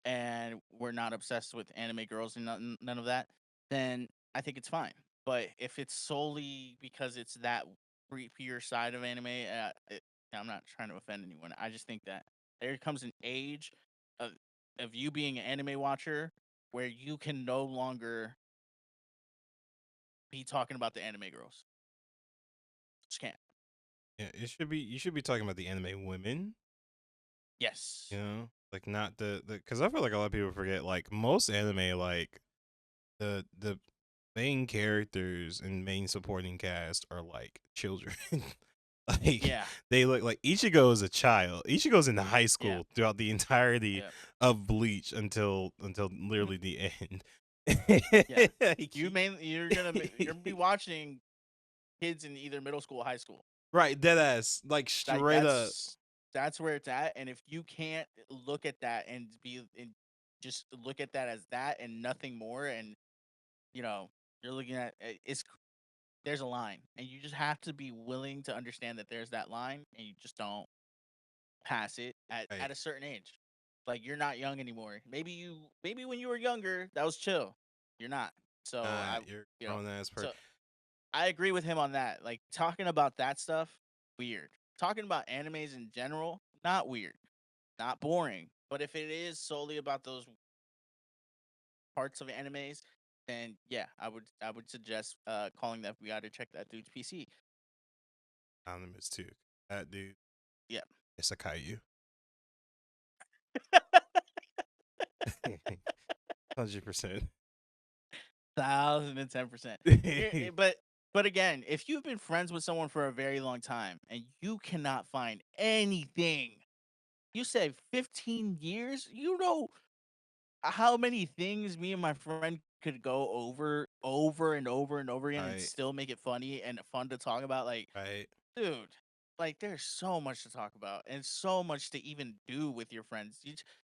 and we're not obsessed with anime girls and none of that, then I think it's fine. But if it's solely because it's that creepier side of anime, I'm not trying to offend anyone. I just think that there comes an age of you being an anime watcher where you can no longer be talking about the anime girls. Just can't. Yeah, you should be talking about the anime women, Yes. like not the because I feel like a lot of people forget like most anime like the main characters and main supporting cast are like children. Like Yeah. they look like Ichigo is a child. Ichigo's in high Yeah. school throughout the entirety Yeah. of Bleach until literally the end. Yeah. Like, You're gonna be watching kids in either middle school or high school. right, dead ass, like Like straight up. that's where it's at. And if you can't look at that and just look at that as that and nothing more, and you know you're looking at there's a line, and you just have to be willing to understand that there's that line, and you just don't pass it Right. at a certain age. Like you're not young anymore. Maybe when you were younger that was chill. You're not. So You're you know grown ass person. so I agree with him on that. Like talking about that stuff, weird. Talking about animes in general, not weird, not boring. But if it is solely about those parts of animes, then yeah, I would suggest calling the FBI to check that dude's PC. Anonymous too. That dude, Yeah. it's a Caillou. 100%. 1,010%. But again, if you've been friends with someone for a very long time and you cannot find anything, you said 15 years, how many things me and my friend could go over and over and over again and Right. still make it funny and fun to talk about. Like, Right. dude, like there's so much to talk about and so much to even do with your friends.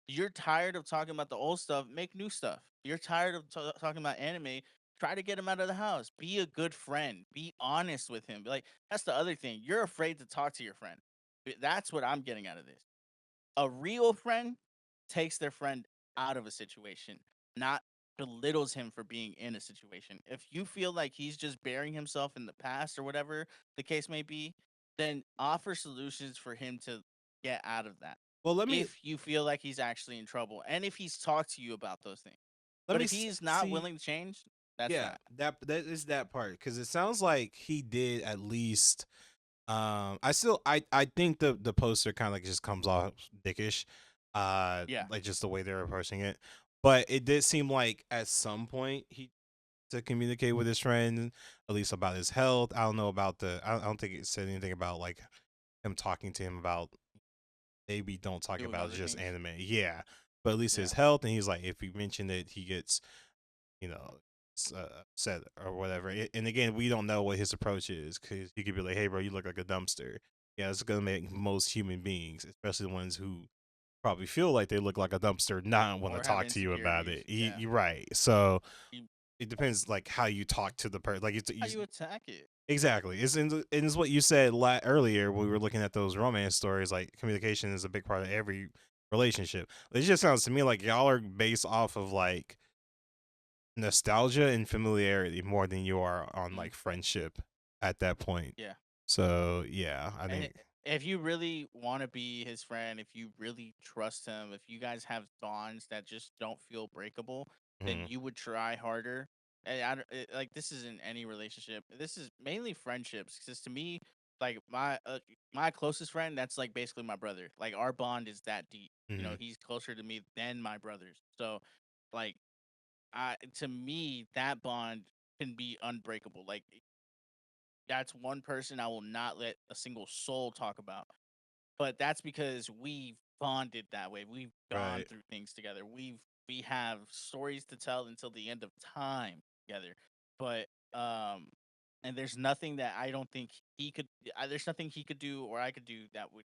You're tired of talking about the old stuff, make new stuff. You're tired of talking about anime, try to get him out of the house. Be a good friend. Be honest with him. Like that's the other thing. You're afraid to talk to your friend. That's what I'm getting out of this. A real friend takes their friend out of a situation, not belittles him for being in a situation. If you feel like he's just burying himself in the past or whatever the case may be, then offer solutions for him to get out of that. Well, If you feel like he's actually in trouble and if he's talked to you about those things. let But me if he's not see. willing to change, that's Yeah, that. that is that part, because it sounds like he did at least. I think the poster kind of like just comes off dickish, Yeah. like just the way they're approaching it. But it did seem like at some point he to communicate with his friend, at least about his health. I don't know about I don't think it said anything about like him talking to him about maybe don't talk Doing about other just things. anime. Yeah, but at least his Yeah. health, and he's like, if you mention it, he gets, said or whatever. And again, we don't know what his approach is, because he could be like, "Hey, bro, you look like a dumpster." Yeah, it's gonna make most human beings, especially the ones who probably feel like they look like a dumpster, not want to Or have talk to you about it. insecurities. Yeah. You're right. So You- it depends, like how you talk to the person. Like How you attack it. exactly. It's what you said earlier when we were looking at those romance stories. Like communication is a big part of every relationship. It just sounds to me like y'all are based off of like nostalgia and familiarity more than you are on like friendship at that point. Yeah. So yeah, I And think if you really want to be his friend, if you really trust him, if you guys have bonds that just don't feel breakable, then Mhm. you would try harder. And like this isn't any relationship. This is mainly friendships. Because to me, like my closest friend, that's like basically my brother. Like our bond is that deep. Mhm. He's closer to me than my brothers. So, like, to me, that bond can be unbreakable. Like that's one person I will not let a single soul talk about. But that's because we've bonded that way. We've gone Right. through things together. We have stories to tell until the end of time together. But and there's nothing that I don't think he could there's nothing he could do or I could do that would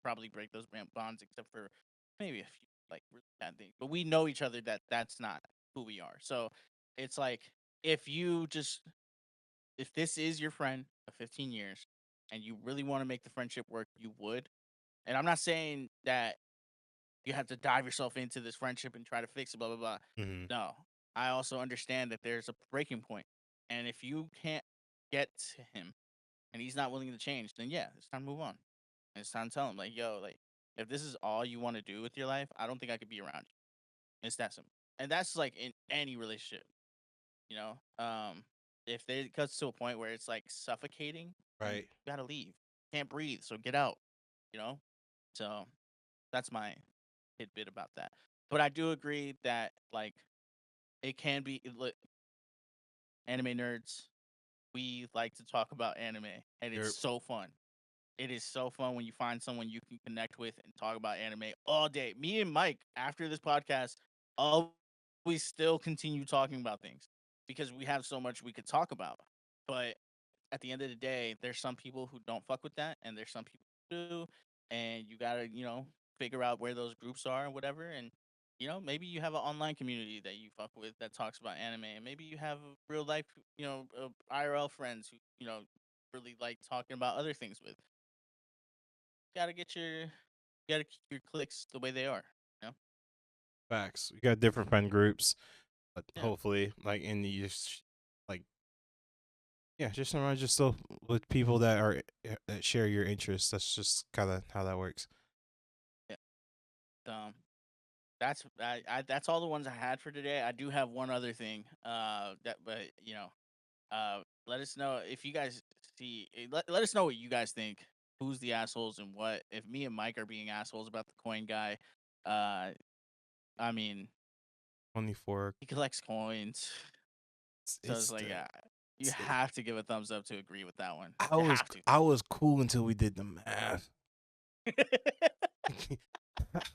probably break those bonds except for maybe a few like really bad things. But we know each other that that's not who we are. So it's like if you just if this is your friend of 15 years and you really want to make the friendship work, you would. And I'm not saying that you have to dive yourself into this friendship and try to fix it, blah, blah, blah. Mhm. No. I also understand that there's a breaking point. And if you can't get to him and he's not willing to change, then yeah, it's time to move on. And it's time to tell him, like, yo, like, if this is all you want to do with your life, I don't think I could be around you. It's that simple. And that's like in any relationship, you know? If it gets to a point where it's like suffocating, then Right. you gotta leave. Can't breathe, so get out. You know? So that's my tidbit about that. But I do agree that like it can be anime nerds. We like to talk about anime, and it's You're so fun. It is so fun when you find someone you can connect with and talk about anime all day. Me and Mike, after this podcast, always still continue talking about things because we have so much we could talk about. But at the end of the day, there's some people who don't fuck with that, and there's some people who do, and you gotta, figure out where those groups are and whatever. And maybe you have an online community that you fuck with that talks about anime, and maybe you have real life, IRL friends who, really like talking about other things with. Gotta keep your clicks the way they are. You know? facts. We got different friend groups, but Yeah. hopefully, like in the like, yeah, just surround yourself with people that are that share your interests. That's just kind of how that works. Um, that's all the ones I had for today. I do have one other thing. Let us know if you guys let us know what you guys think. Who's the assholes and what? If me and Mike are being assholes about the coin guy, uh, I mean, 24. he collects coins, so it's like, yeah, you it's- have to give a thumbs up to agree with that one. I You was have to. I was cool until we did the math.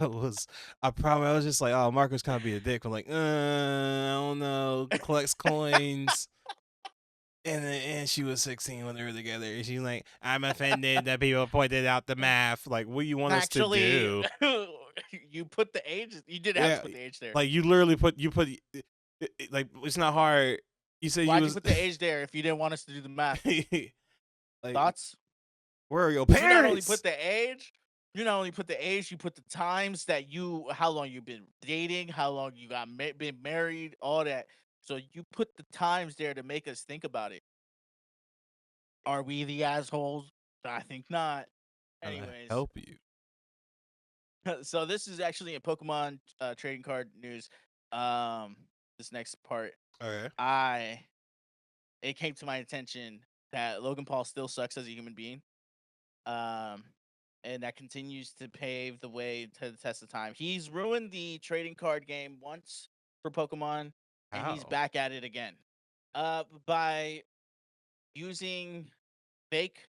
I promise. I was just like, oh, Marco's kind of be a dick. I'm like, I don't know, collects coins. And she was 16 when they were together. And she's like, I'm offended that people pointed out the math. Like, what do you want us to do? You put the age. You did have to put the age there. Like, you literally put like, it's not hard. You said Why'd you you put the age there if you didn't want us to do the math? like, Thoughts? where are your You not only parents? put the age, you not only put the age, you put the times that how long you've been dating, how long you been married, all that. So you put the times there to make us think about it. Are we the assholes? I think not. How to Anyways, help you. so this is actually in Pokemon trading card news. Um, this next part, Okay. it came to my attention that Logan Paul still sucks as a human being. Um, and that continues to pave the way to the test of time. He's ruined the trading card game once for Pokemon, and he's How? back at it again. By using fake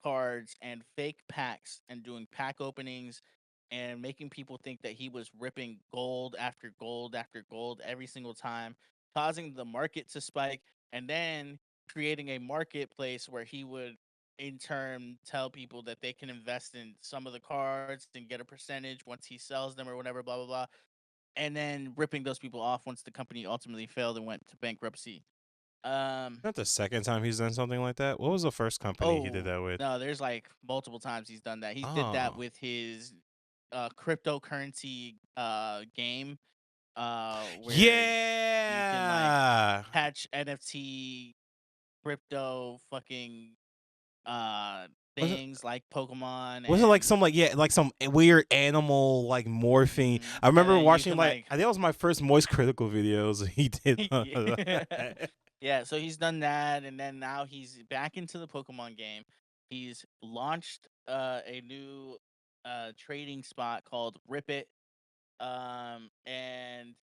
cards and fake packs and doing pack openings and making people think that he was ripping gold after gold after gold every single time, causing the market to spike, and then creating a marketplace where he would in turn tell people that they can invest in some of the cards and get a percentage once he sells them or whatever, blah blah blah, and then ripping those people off once the company ultimately failed and went to bankruptcy. um Not the second time he's done something like that. What was the first company he did Oh, that with? no, there's like multiple times he's done that. He did that Oh. with his cryptocurrency game where you can like Yeah. patch NFT crypto fucking uh Was it things like Pokemon was it like and some like some weird animal like morphing? mhm, I and remember then you watching can like like I think it was my first Moist Critical videos. He did yeah. that. Yeah, so he's done that, and then now he's back into the Pokemon game. He's launched a new trading spot called Rip It. And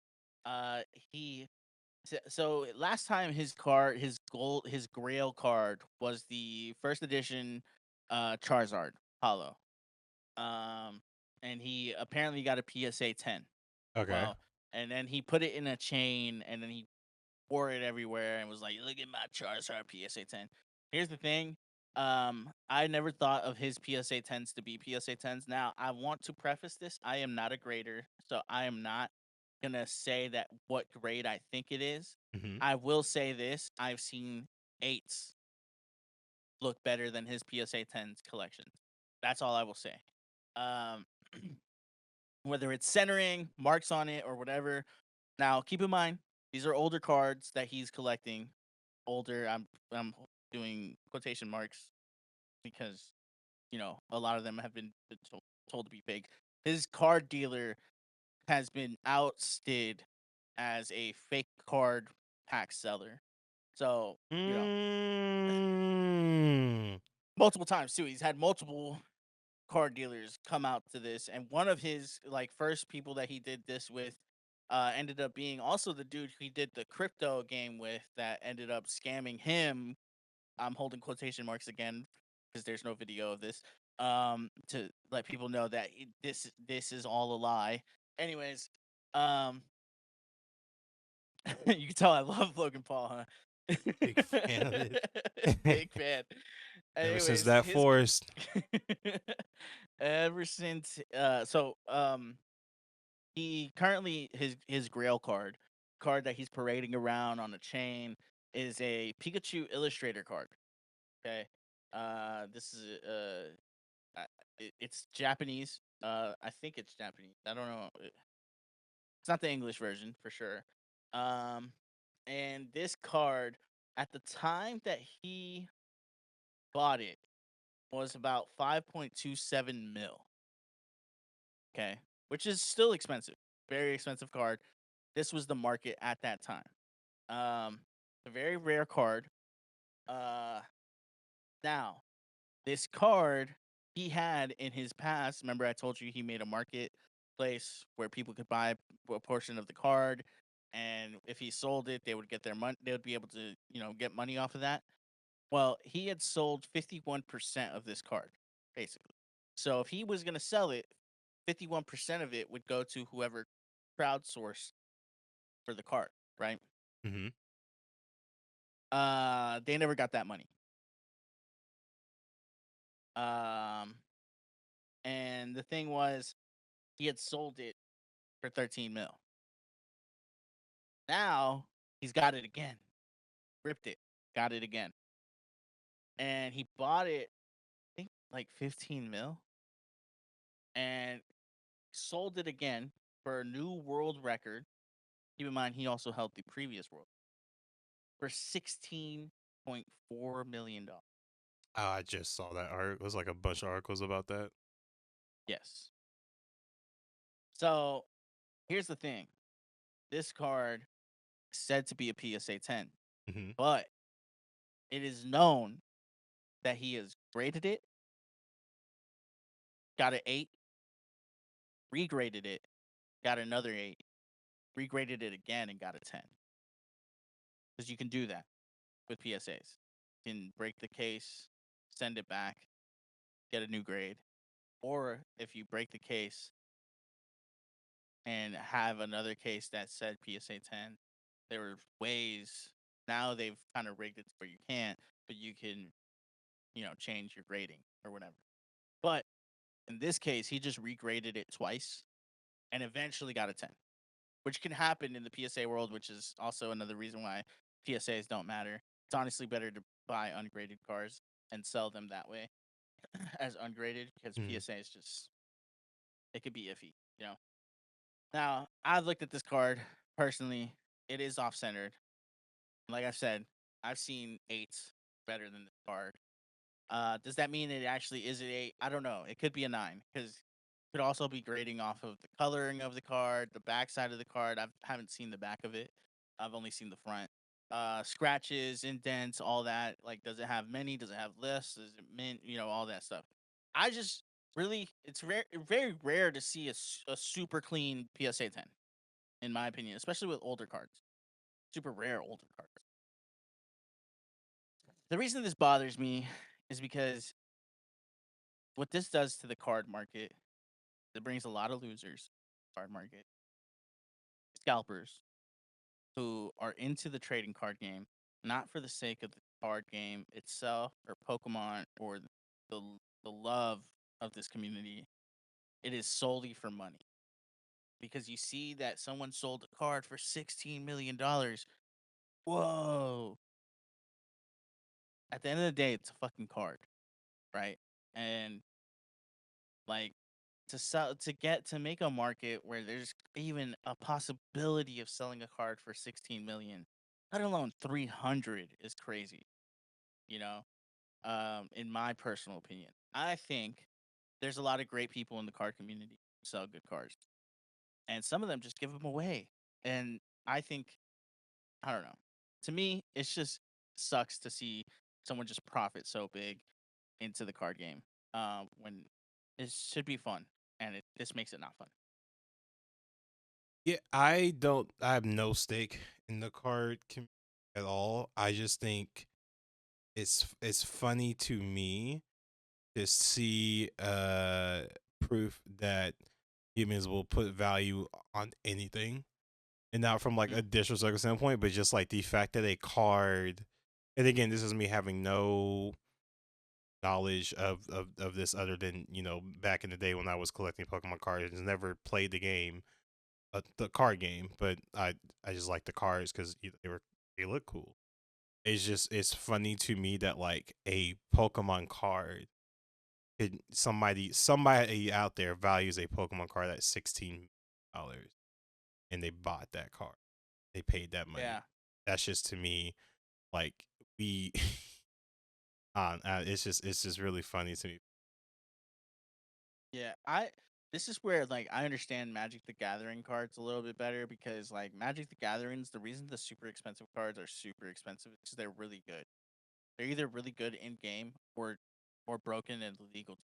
uh he so last time his Grail card was the first edition Charizard Hollow. Um and he apparently got a PSA 10. Okay. Well, and then he put it in a chain, and then he wore it everywhere and was like, "Look at my Charizard PSA 10." Here's the thing. I never thought of his PSA 10s to be PSA 10s. Now, I want to preface this. I am not a grader, so I am not gonna say that what grade I think it is. Hmm. I will say this: I've seen eights look better than his PSA 10s collection. That's all I will say. Um, whether it's centering, marks on it, or whatever. Now, keep in mind, these are older cards that he's collecting. Older, I'm doing quotation marks because a lot of them have been told to be fake. His card dealer has been ousted as a fake card pack seller. So Mm. multiple times too. He's had multiple card dealers come out to this, and one of his like first people that he did this with ended up being also the dude he did the crypto game with that ended up scamming him. I'm holding quotation marks again because there's no video of this to let people know that this is all a lie. Anyways, um you can tell I love Logan Paul, huh? Big fan of it. Big fan. Ever since Anyways, that his forest. ever since he currently his Grail card that he's parading around on a chain is a Pikachu illustrator card. Okay, this is it's Japanese. I think it's Japanese. I don't know. It's not the English version for sure. Um, and this card at the time that he bought it was about 5.27 mil. Okay, which is still expensive, very expensive card. This was the market at that time. A very rare card. Uh, now this card he had in his past. Remember, I told you he made a marketplace where people could buy a portion of the card, and if he sold it, they would get their money. They would be able to, get money off of that. Well, he had sold 51% of this card, basically. So if he was going to sell it, 51% of it would go to whoever crowdsourced for the card, right? Hmm. They never got that money. Um, and the thing was, he had sold it for 13 mil. Now he's got it again, ripped it, got it again, and he bought it, I think, like 15 mil. and sold it again for a new world record. Keep in mind, he also held the previous world for $16.4 million. Oh, I just saw that article. It was like a bunch of articles about that. Yes. So here's the thing: this card is said to be a PSA 10, Hmm. but it is known that he has graded it, got an 8, regraded it, got another 8, regraded it again, and got a 10. Because you can do that with PSAs. You can break the case, send it back, get a new grade. Or if you break the case and have another case that said PSA 10, there were ways. Now they've kind of rigged it where you can't, but you can, change your grading or whatever. But in this case, he just regraded it twice and eventually got a 10, which can happen in the PSA world, which is also another reason why PSAs don't matter. It's honestly better to buy ungraded cars and sell them that way as ungraded, because Mhm. PSA is just, it could be iffy. Now, I've looked at this card personally. It is off centered. Like I said, I've seen 8s better than this card. Does that mean it actually is an 8? I don't know. It could be a 9, because it could also be grading off of the coloring of the card, the back side of the card. I haven't seen the back of it. I've only seen the front. Scratches, indents, all that. Like, does it have many? Does it have less? Does it mint? All that stuff. I just really, it's very rare to see a super clean PSA 10, in my opinion, especially with older cards. Super rare older cards. The reason this bothers me is because what this does to the card market, it brings a lot of losers to the card market. Scalpers who are into the trading card game, not for the sake of the card game itself or Pokemon or the the love of this community. It is solely for money. Because you see that someone sold a card for $16 million. Whoa. At the end of the day, it's a fucking card, right? And like, to make a market where there's even a possibility of selling a card for 16 million, let alone 300, is crazy, you know? In my personal opinion. I think there's a lot of great people in the card community who sell good cards. And some of them just give them away. And I think, I don't know. To me, it's just sucks to see someone just profit so big into the card game. When it should be fun, and this makes it not fun. Yeah, I don't. I have no stake in the card community at all. I just think it's funny to me to see proof that humans will put value on anything, and not from like Mm. a disrespectful standpoint, but just like the fact that a card. And again, this is me having no knowledge of this other than back in the day when I was collecting Pokemon cards and never played the game, the card game, but I just like the cards because they look cool. It's funny to me that like a Pokemon card somebody out there values a Pokemon card at $16, and they bought that card. They paid that money. Yeah. That's just to me like we. It's just really funny to me. Yeah. This is where, like, I understand Magic the Gathering cards a little bit better, because like Magic the Gatherings, the reason the super expensive cards are super expensive is they're really good. They're either really good in game or broken and illegal to